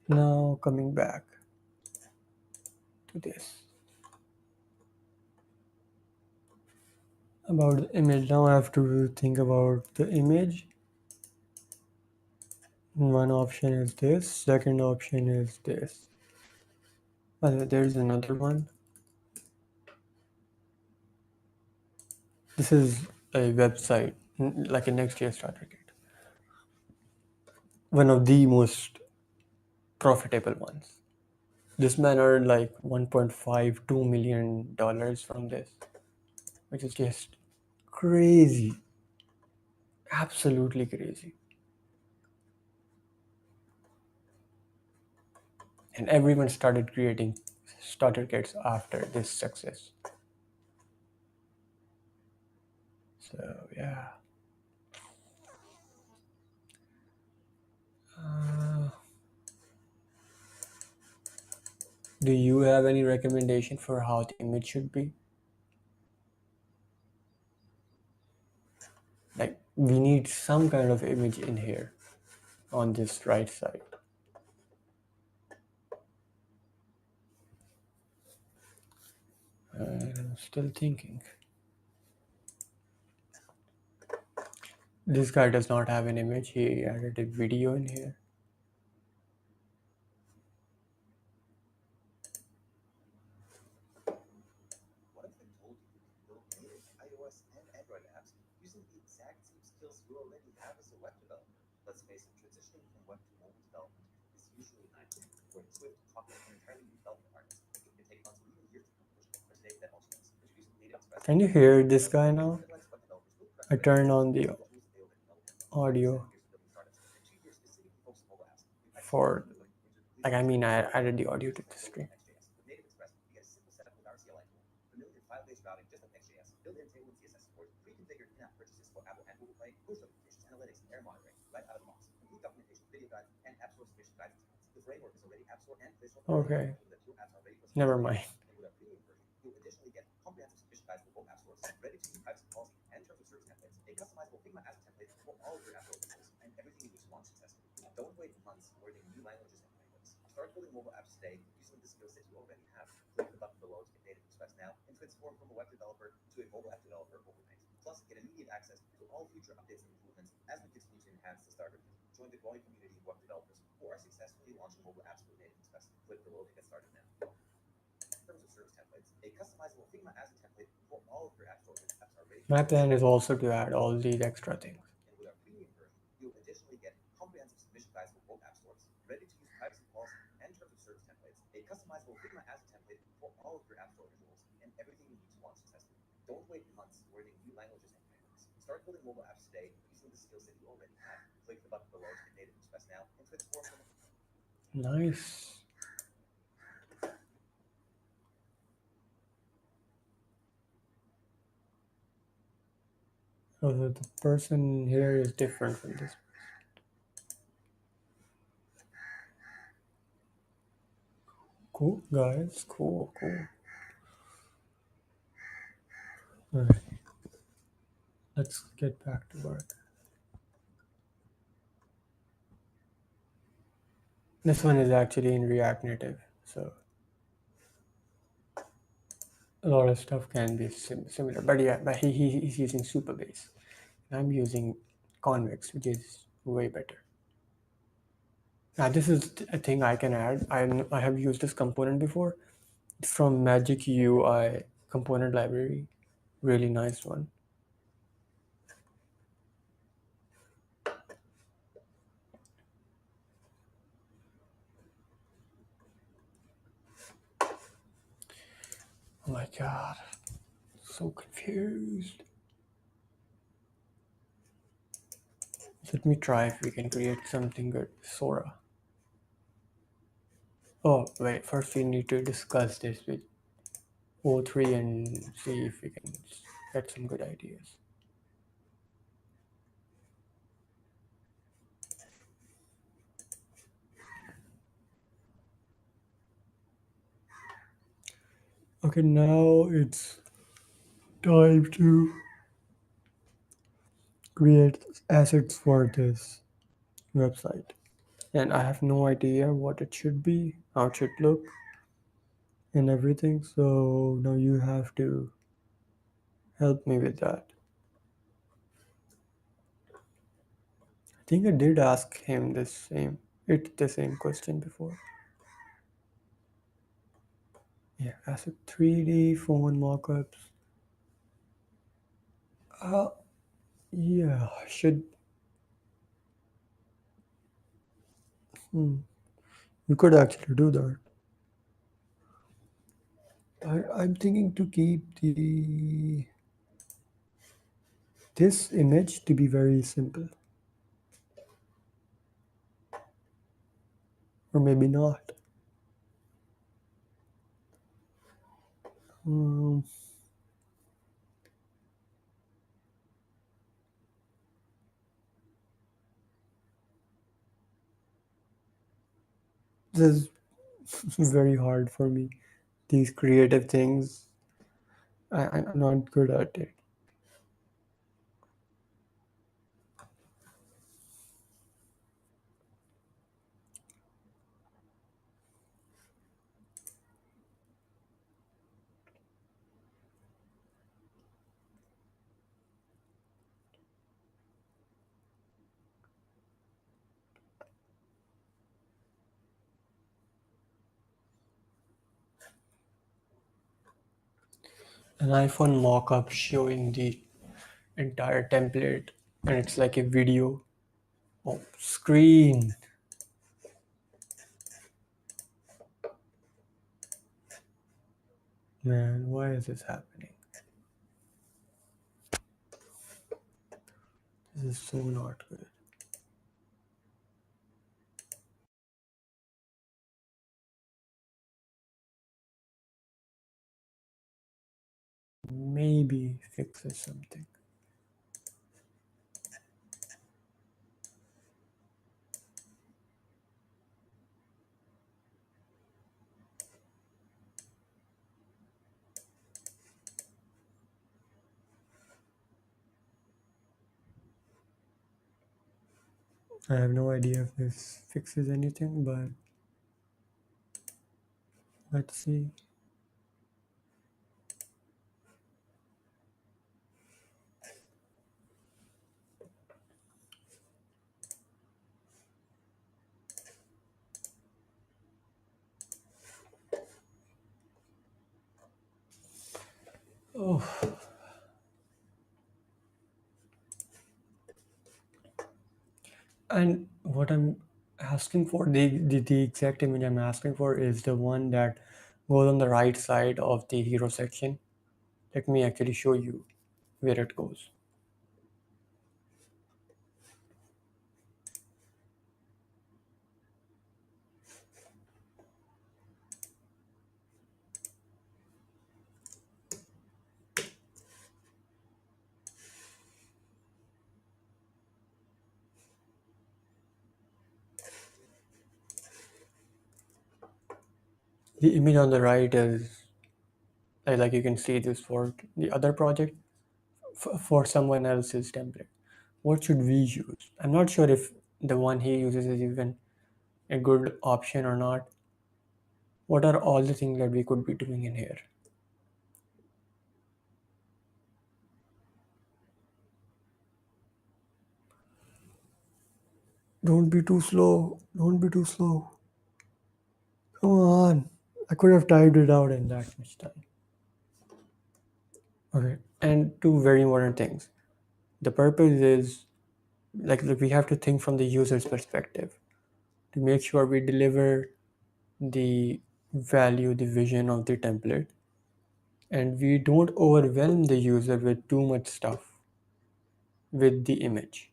Now coming back to this about the image. Now I have to think about the image. One option is this, second option is this. By the way, there's another one. This is a website, like a Next.js starter kit. One of the most profitable ones. This man earned like $1.52 million from this, which is just crazy. Absolutely crazy. And everyone started creating starter kits after this success. So yeah. Do you have any recommendation for how the image should be? Like, we need some kind of image in here on this right side. I'm still thinking. This guy does not have an image. He added a video in here. What if I told you you could build native iOS and Android apps using the exact same skills you already have as a web developer? Let's face it, transitioning from web to mobile development is usually a nightmare. Where Swift taught an entirely new development environment, it can take months or even years to accomplish. But today, that all changes. Introducing Native Express. Can you hear this guy now? I turned on the audio for, like, I mean, I added the audio to the stream. Familiar file-based routing, just like Next.js, built-in table and CSS support, pre-configured in-app purchases for Apple and Google Play, push notifications, analytics, error monitoring, right out of the box, complete documentation, video guides, and App Store submission guidance. The framework is already App Store and Play Store. Okay. Never mind. And with our premium version, you'll additionally get comprehensive submission guides for both App Stores, ready-to-use privacy policy and terms of service templates, a customizable Figma asset template for all of your App Store tools, and everything you need to launch successfully. Don't wait months learning new languages and frameworks. Start building mobile apps today using the skills that you already have. Click the button below to get Native Express now and transform from a web developer to a mobile app developer overnight. Plus, get immediate access to all future updates and improvements as we continue to enhance the starter kit. Join the growing community of web developers who are successfully launching mobile apps with Native Express. Click below to get started now. Terms of service templates, a customizable Figma asset template for all of your App Store apps are ready. My plan is also to add all these extra things. And with our premium version, you'll additionally get comprehensive submission guides for both App Stores, ready-to-use privacy policy and terms of service templates, a customizable Figma asset template for all of your App Store visuals, and everything you need to launch successfully. Don't wait months learning new languages and frameworks. Start building mobile apps today using the skills that you already have. Click the button below to get Native Express now and transform from. Nice. So the person here is different from this. Cool, guys. Cool. Alright. Let's get back to work. This one is actually in React Native, so a lot of stuff can be similar. But yeah, but he's using Supabase. I'm using Convex, which is way better. Now this is a thing I can add. I have used this component before. It's from Magic UI component library. Really nice one. Oh my god. So confused. Let me try if we can create something good. Sora. Oh, wait. First, we need to discuss this with O3 and see if we can get some good ideas. Okay, now it's time to create assets for this website. and I have no idea what it should be, how it should look, and everything. So now you have to help me with that. I think I did ask him the same question before. Yeah, as a 3D phone mockups. Uh, yeah, should you could actually do that. I'm thinking to keep this image to be very simple, or maybe not. Um, this is very hard for me. These creative things, I'm not good at it. An iPhone mockup showing the entire template, and it's like a video. Oh, screen. Man, why is this happening? This is so not good. Maybe fixes something. I have no idea if this fixes anything, but let's see. Oh, and what I'm asking for, the exact image I'm asking for is the one that goes on the right side of the hero section. Let me actually show you where it goes. The image on the right is like you can see this for the other project for someone else's template. What should we use? I'm not sure if the one he uses is even a good option or not. What are all the things that we could be doing in here? Don't be too slow. Don't be too slow. Come on. I could have typed it out in that much time. Okay. And two very important things. The purpose is like we have to think from the user's perspective to make sure we deliver the value, the vision of the template, and we don't overwhelm the user with too much stuff with the image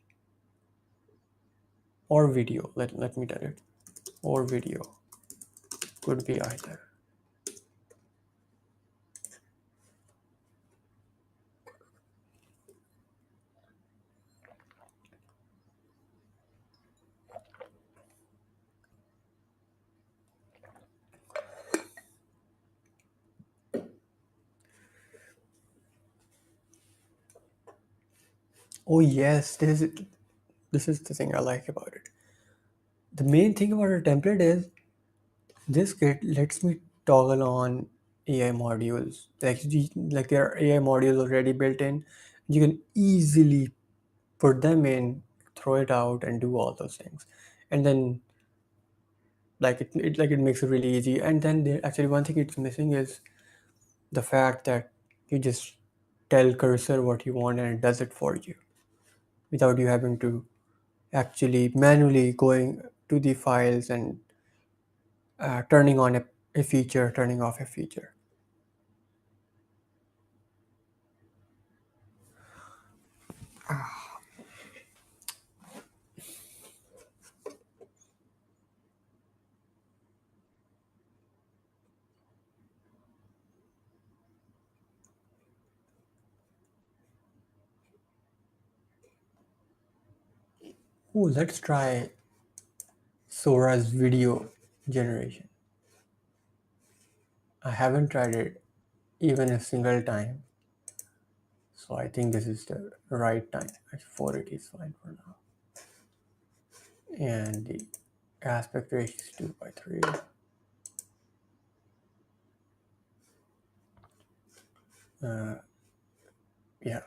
or video. Let me tell it. Or video. Could be either. Oh yes, this is the thing I like about it. the main thing about a template is this kit lets me toggle on AI modules. Like there are AI modules already built in. You can easily put them in, throw it out, and do all those things. And then it makes it really easy. And then actually one thing it's missing is the fact that you just tell cursor what you want and it does it for you without you having to actually manually going to the files and turning on a feature, turning off a feature. Ooh, let's try Sora's video generation. I haven't tried it even a single time, so I think this is the right time. 480 is fine for now. And the aspect ratio is 2:3. Yeah.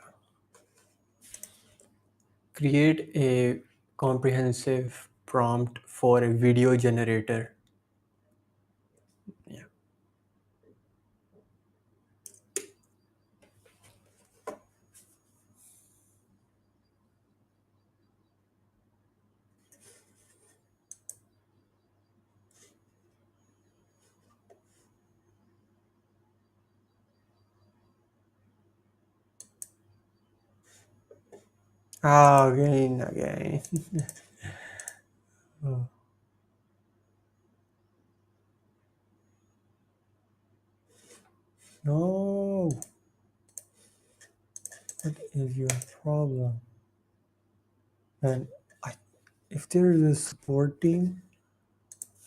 Create a comprehensive prompt for a video generator. Yeah. Again. Oh, no. What is your problem? And I, if there is a support team,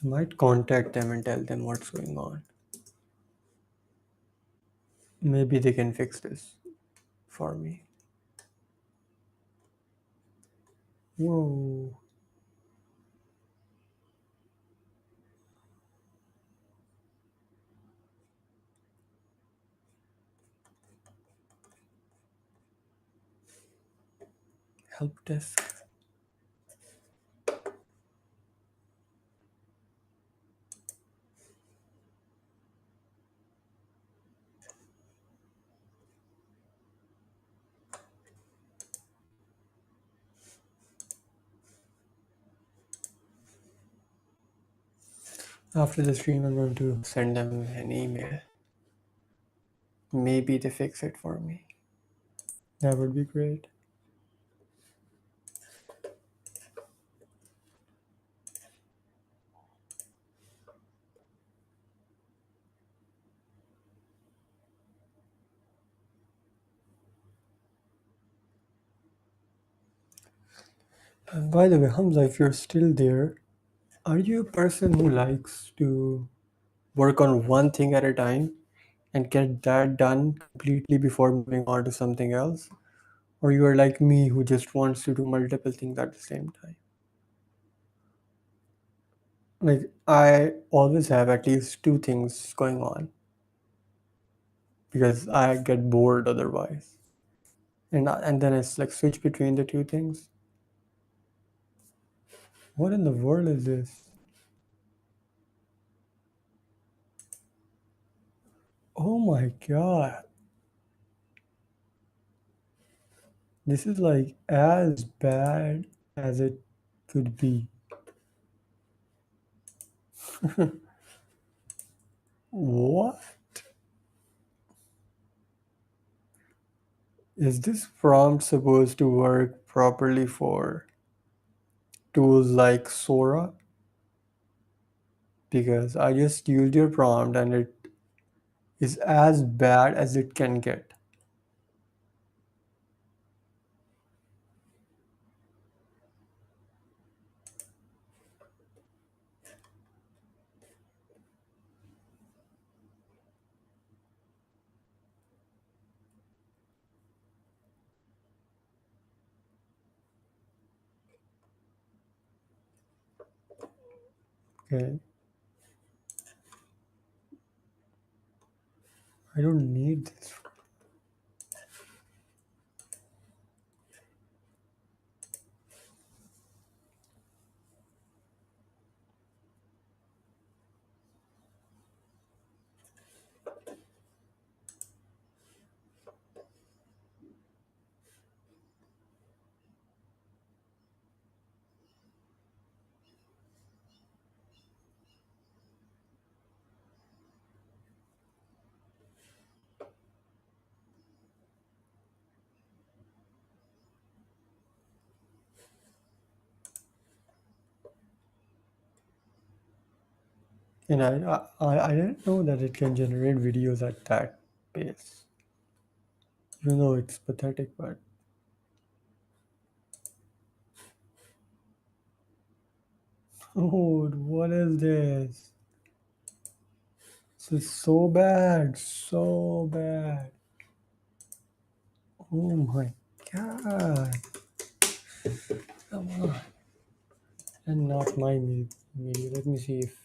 I might contact them and tell them what's going on. Maybe they can fix this for me. Whoa. Help desk. After the stream, I'm going to send them an email. Maybe they fix it for me. That would be great. And by the way, Hamza, if you're still there, are you a person who likes to work on one thing at a time and get that done completely before moving on to something else? Or you are like me who just wants to do multiple things at the same time? Like, I always have at least two things going on because I get bored otherwise. And then it's like switch between the two things. What in the world is this? Oh my god. This is like as bad as it could be. What? Is this prompt supposed to work properly for tools like Sora? Because I just used your prompt and it is as bad as it can get. Okay. I don't need this. And I didn't know that it can generate videos at that pace. You know, it's pathetic, but oh, what is this? This is so bad, so bad. Oh my god. Come on. And not my media. Let me see if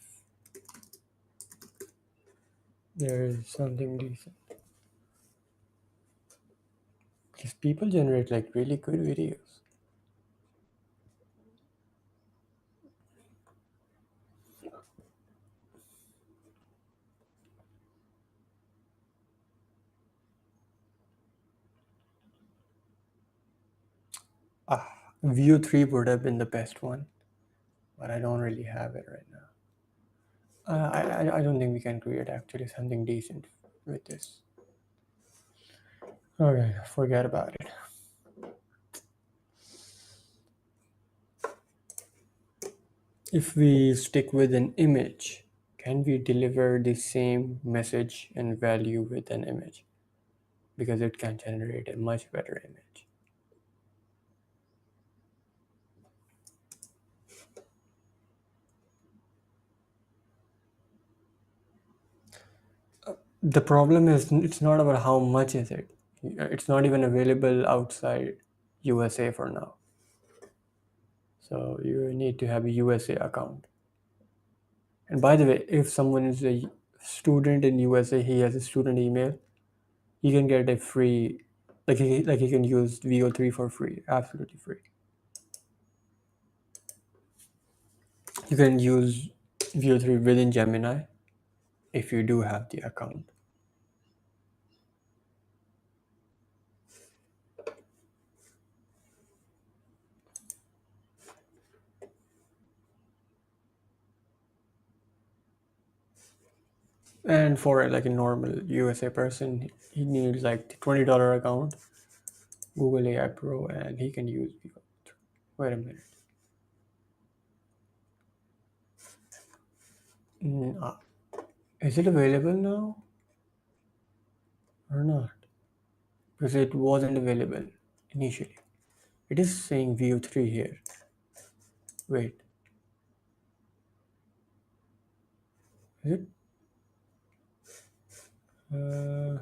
there is something decent. Because people generate like really good videos. View 3 would have been the best one, but I don't really have it right now. I don't think we can create actually something decent with this. Okay, forget about it. If we stick with an image, can we deliver the same message and value with an image? Because it can generate a much better image. The problem is it's not about how much is it. It's not even available outside USA for now. So you need to have a USA account. And by the way, if someone is a student in USA, he has a student email, he can get a free, like he can use VO3 for free, absolutely free. You can use VO3 within Gemini if you do have the account. And for like a normal USA person, he needs like $20 account, Google AI Pro, and he can use VO3. Wait a minute. Is it available now or not? Because it wasn't available initially. It is saying VO3 here. Wait, is it? Uh,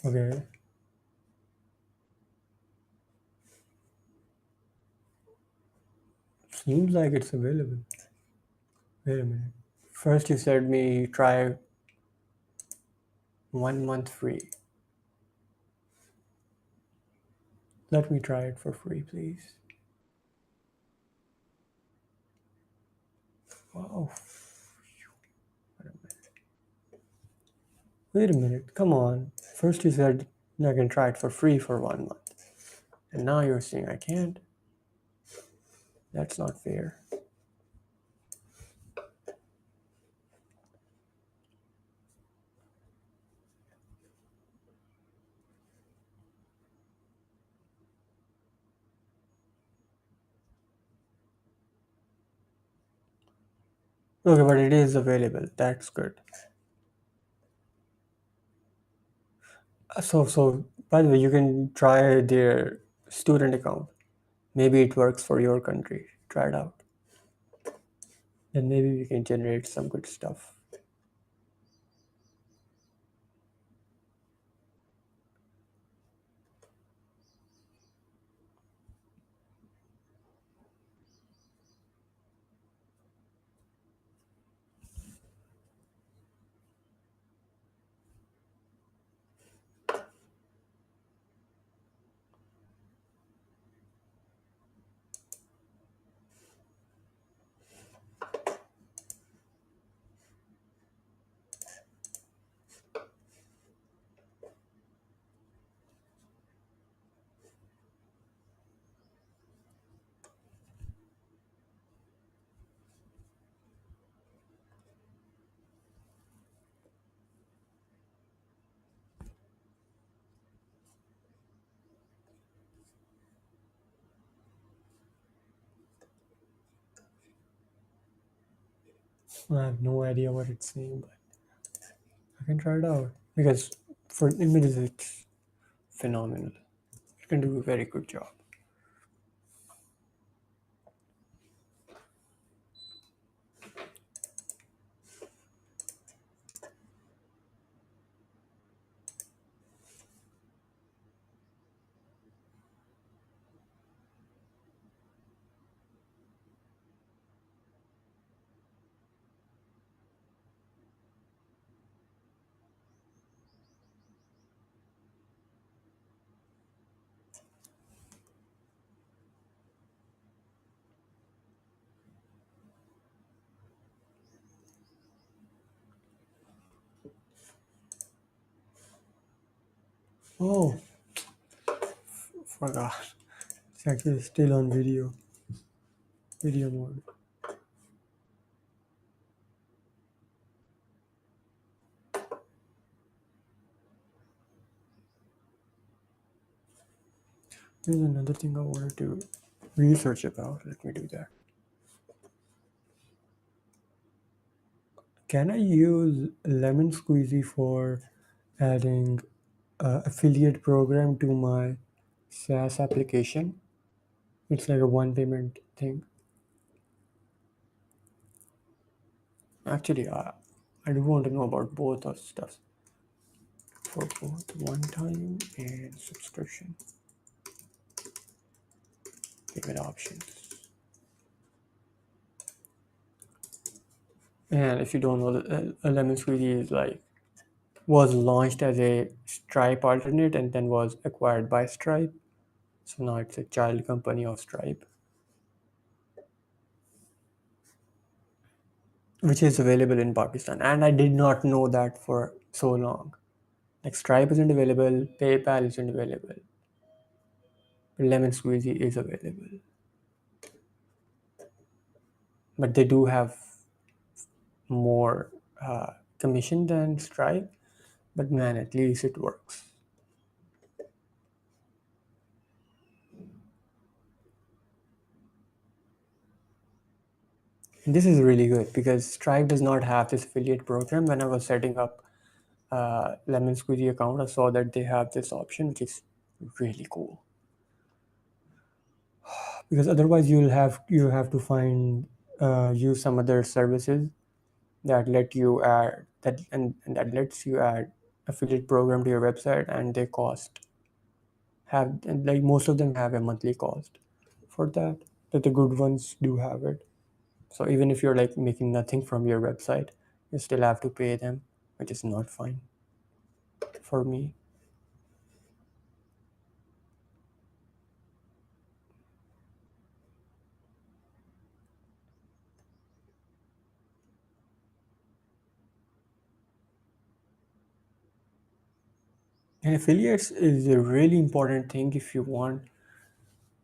okay. Seems like it's available. Wait a minute. First, you said me try 1 month free. Let me try it for free, please. Wow. Wait a minute. Come on. First, you said I can try it for free for 1 month. And now you're saying I can't. That's not fair. Okay, but it is available. That's good. So by the way, you can try their student account. Maybe it works for your country. Try it out. Then maybe we can generate some good stuff. I have no idea what it's saying, but I can try it out because for images it's phenomenal. It can do a very good job. Oh, forgot. It's actually still on video mode. There's another thing I wanted to research about. Let me do that. Can I use Lemon Squeezy for adding affiliate program to my SaaS application? It's like a one payment thing. Actually, I do want to know about both those stuff for both one time and subscription payment options. And if you don't know, Lemon Squeezy is like was launched as a Stripe alternate and then was acquired by Stripe. So now it's a child company of Stripe, which is available in Pakistan. And I did not know that for so long. Like Stripe isn't available, PayPal isn't available, but Lemon Squeezy is available. But they do have more commission than Stripe, but man, at least it works. And this is really good because Stripe does not have this affiliate program. When I was setting up Lemon Squeezy account, I saw that they have this option, which is really cool. Because otherwise, you have to find use some other services that let you add that and that lets you add affiliate program to your website, and they cost have and like most of them have a monthly cost for that. But the good ones do have it. So even if you're like making nothing from your website, you still have to pay them, which is not fine for me. And affiliates is a really important thing if you want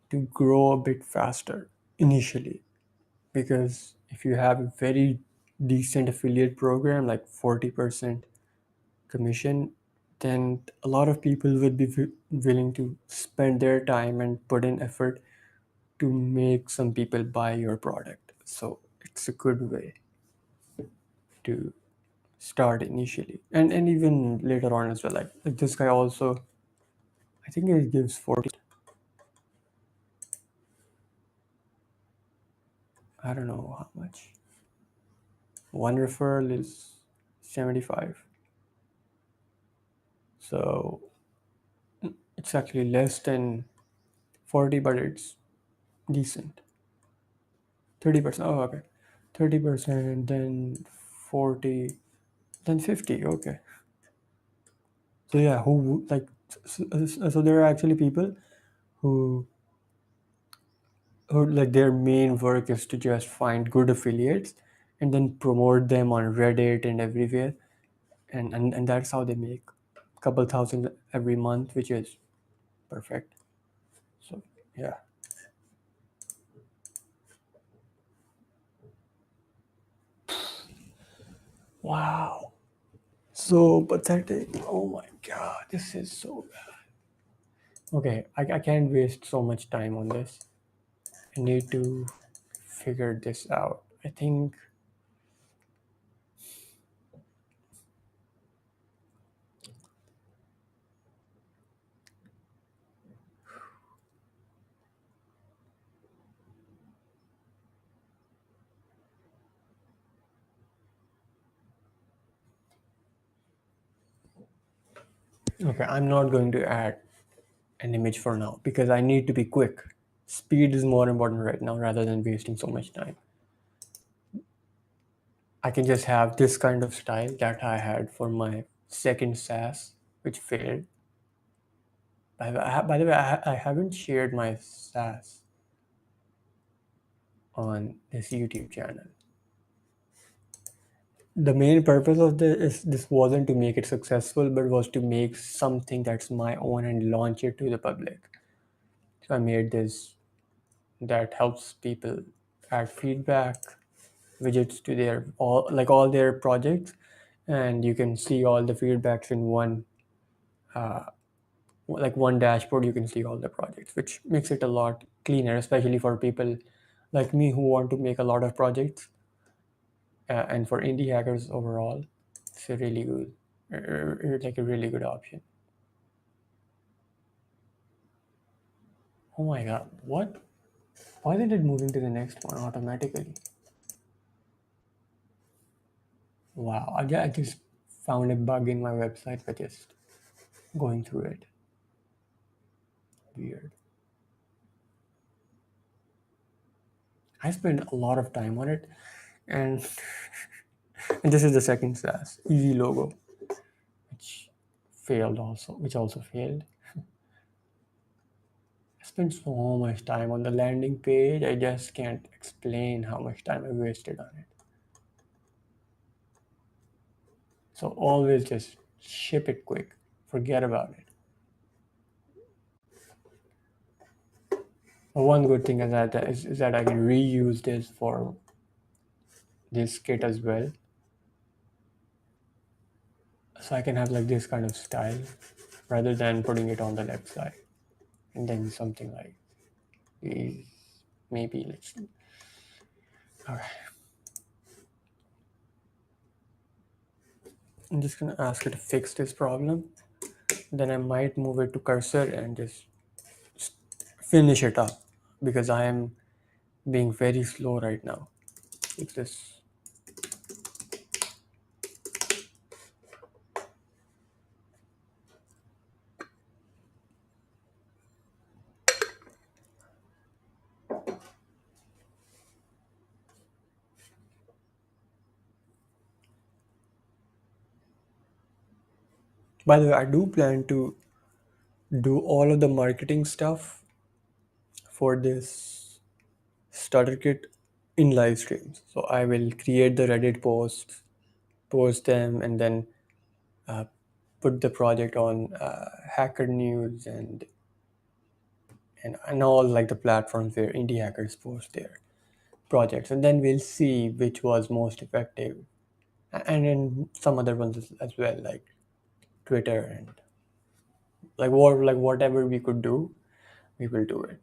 to grow a bit faster initially. Because if you have a very decent affiliate program, like 40% commission, then a lot of people would be willing to spend their time and put in effort to make some people buy your product. So it's a good way to start initially and even later on as well. Like this guy also, I think he gives 40. I don't know how much. One referral is 75. So it's actually less than 40, but it's decent. 30%. Oh, okay. 30%, then 40, then 50. Okay. So yeah, who like so there are actually people who like their main work is to just find good affiliates and then promote them on Reddit and everywhere, and that's how they make a couple thousand every month, which is perfect. So yeah. Wow. So pathetic. Oh my god, this is so bad. Okay, I can't waste so much time on this. I need to figure this out. I think Okay, I'm not going to add an image for now because I need to be quick. Speed is more important right now rather than wasting so much time. I can just have this kind of style that I had for my second SaaS, which failed. By the way, I haven't shared my SaaS on this YouTube channel. The main purpose of this wasn't to make it successful, but was to make something that's my own and launch it to the public. So I made this that helps people add feedback widgets to their all their projects, and you can see all the feedbacks in one like one dashboard. You can see all the projects, which makes it a lot cleaner, especially for people like me who want to make a lot of projects. And for indie hackers overall, it's a really good, like a really good option. Oh my god, what? Why isn't it moving to the next one automatically? Wow, I just found a bug in my website by just going through it. Weird. I spent a lot of time on it, and and this is the second SaaS, Easy Logo, which which also failed. I spent so much time on the landing page. I just can't explain how much time I wasted on it. So always just ship it quick. Forget about it. One good thing is that I can reuse this for this kit as well. So I can have like this kind of style rather than putting it on the left side. And then something like these. Maybe let's see. All right. I'm just gonna ask it to fix this problem. Then I might move it to cursor and just finish it up because I am being very slow right now. Fix this. By the way, I do plan to do all of the marketing stuff for this starter kit in live streams. So I will create the Reddit posts, post them, and then uh, put the project on Hacker News and all like the platforms where indie hackers post their projects, and then we'll see which was most effective, and then some other ones as well, like Twitter and like whatever we could do, we will do it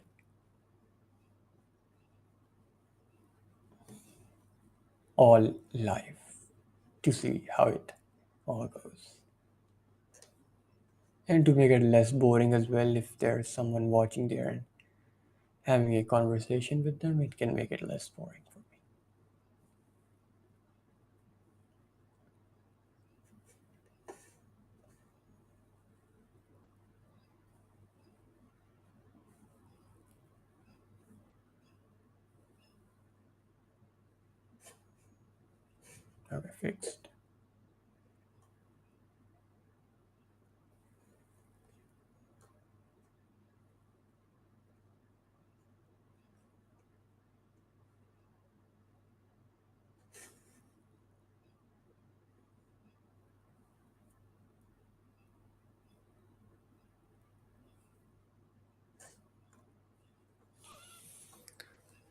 all live to see how it all goes. And to make it less boring as well, if there's someone watching there and having a conversation with them, it can make it less boring for me. Okay, fixed.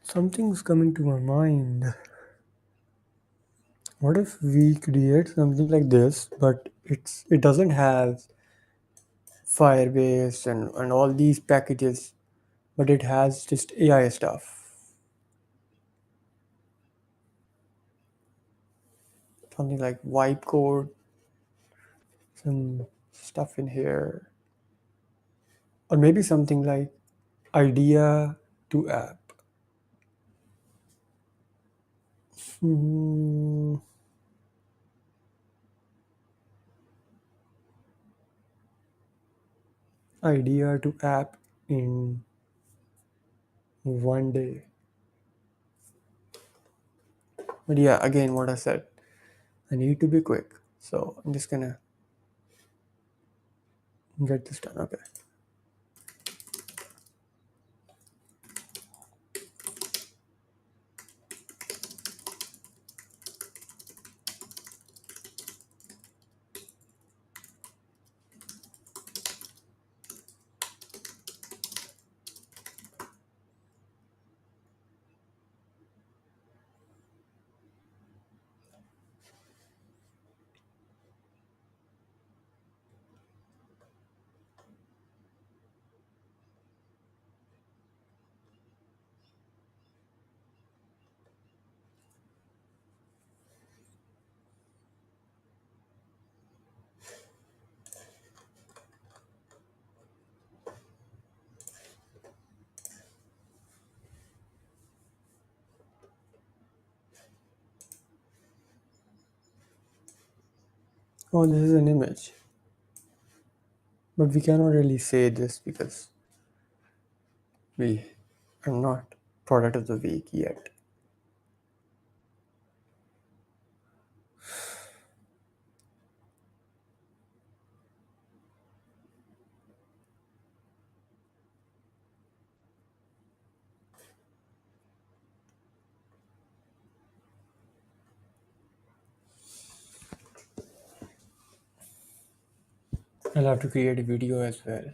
Something's coming to my mind. What if we create something like this, but it doesn't have Firebase and all these packages, but it has just AI stuff. Something like wipe code, some stuff in here. Or maybe something like idea to app. Hmm. idea to app in one day. But yeah, again, what I said, I need to be quick. So I'm just gonna get this done. Okay. Oh, this is an image. But we cannot really say this because we are not product of the week yet. I'll have to create a video as well.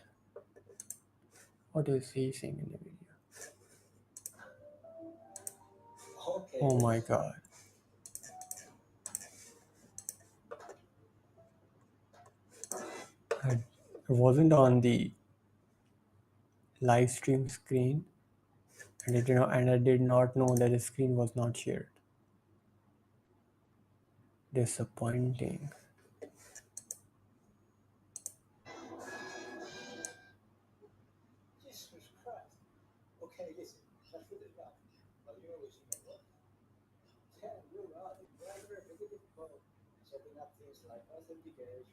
What is he saying in the video? Okay. Oh my god. I wasn't on the live stream screen and I did not know that the screen was not shared. Disappointing. Jesus Christ. Okay, listen, that's for the back. But you always what? Yeah, you're right. It's very difficult setting up things like authentication.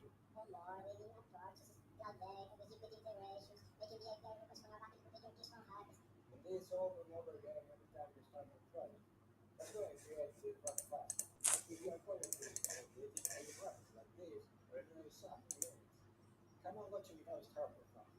And this over and over again every time you start a project. That's why I created this one fast. If you are going to do creating other projects like this, or any other something else, come on, watch me now start with that.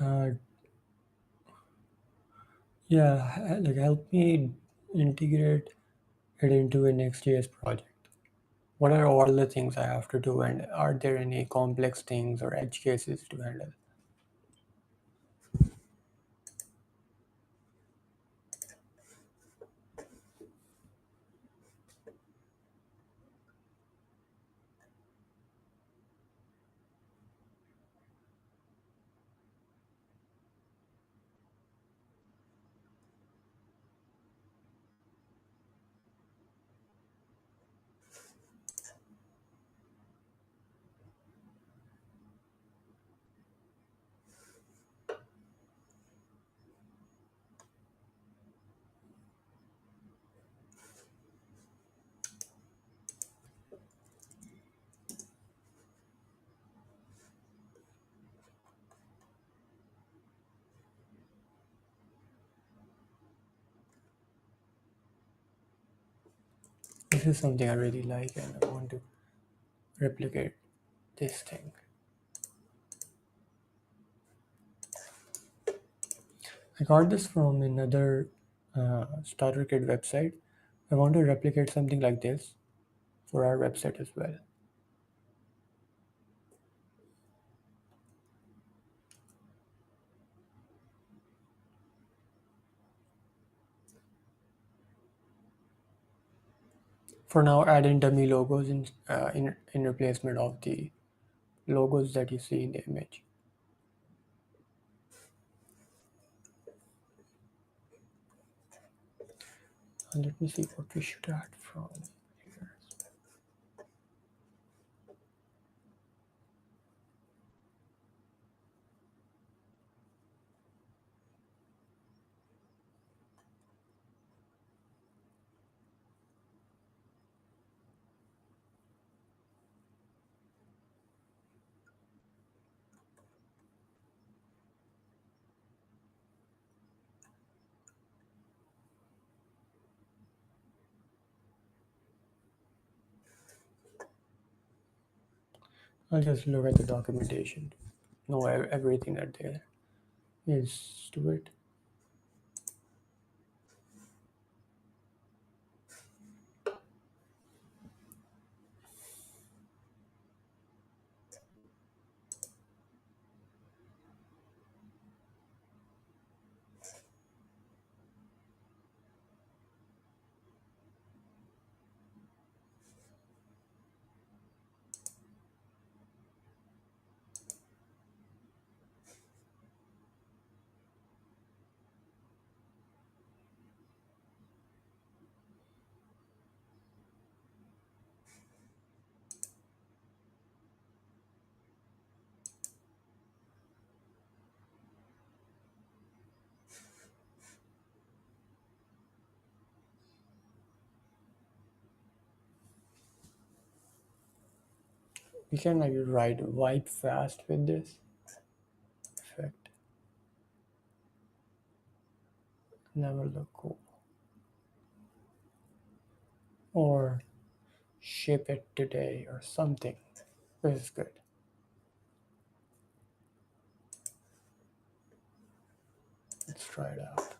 Uh, Yeah, like help me integrate it into a Next.js project. What are all the things I have to do, and are there any complex things or edge cases to handle? This is something I really like, and I want to replicate this thing. I got this from another StarterKit website. I want to replicate something like this for our website as well. For now, add in dummy logos in replacement of the logos that you see in the image. And let me see what we should add from here. I'll just look at the documentation, know everything that there is to it. We can like write wipe fast with this effect. Never look cool. Or ship it today or something. This is good. Let's try it out.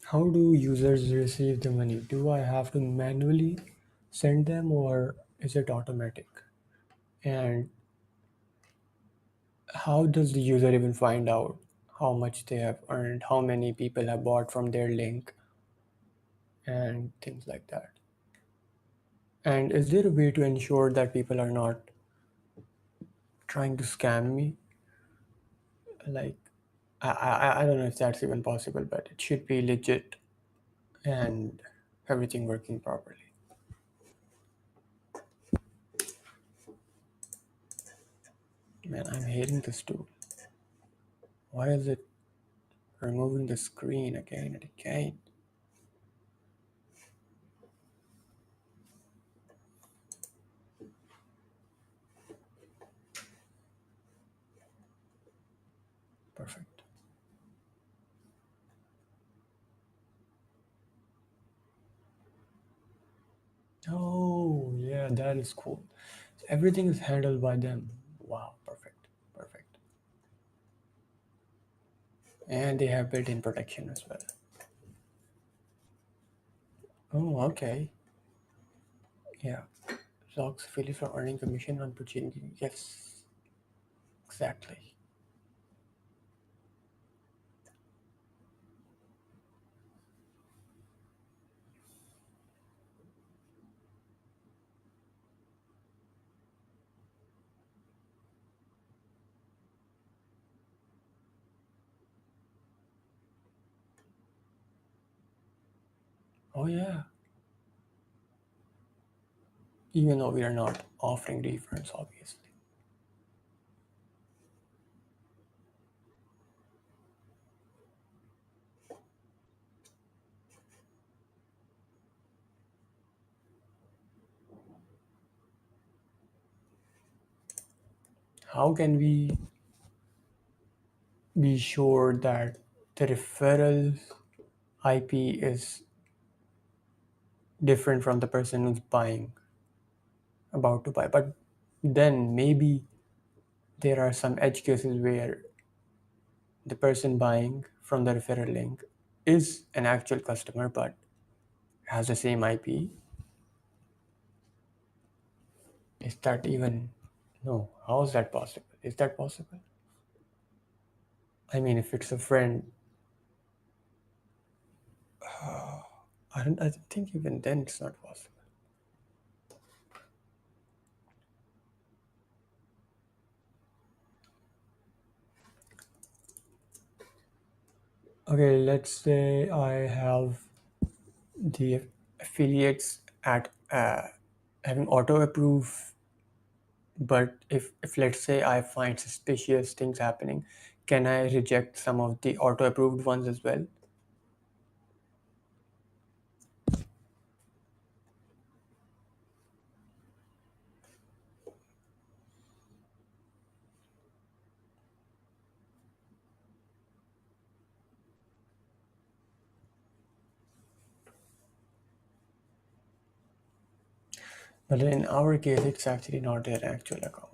How do users receive the money? Do I have to manually send them or is it automatic? And how does the user even find out how much they have earned, how many people have bought from their link, and things like that? And is there a way to ensure that people are not trying to scam me? Like, I don't know if that's even possible, but it should be legit and everything working properly. Man, I'm hating this tool. Why is it removing the screen again and again? Perfect. Oh, yeah, that is cool. So everything is handled by them. Wow, perfect. Perfect. And they have built in protection as well. Oh, okay. Yeah. Logs affiliates for earning commission on purchasing. Yes, exactly. Oh, yeah. Even though we are not offering refunds, obviously. How can we be sure that the referral IP is different from the person who's buying, about to buy? But then maybe there are some edge cases where the person buying from the referral link is an actual customer but has the same IP. Is that even no? How is that possible? Is that possible? I mean, if it's a friend, I don't. I think even then it's not possible. Okay, let's say I have the affiliates at having auto approve, but if let's say I find suspicious things happening, can I reject some of the auto approved ones as well? But in our case, it's actually not their actual account.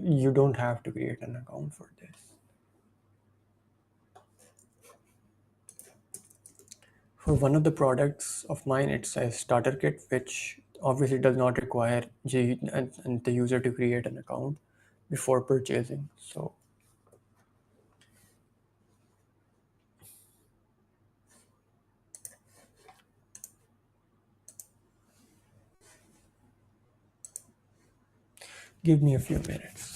You don't have to create an account for this. For one of the products of mine, it's a starter kit, which obviously does not require and the user to create an account before purchasing. So give me a few minutes.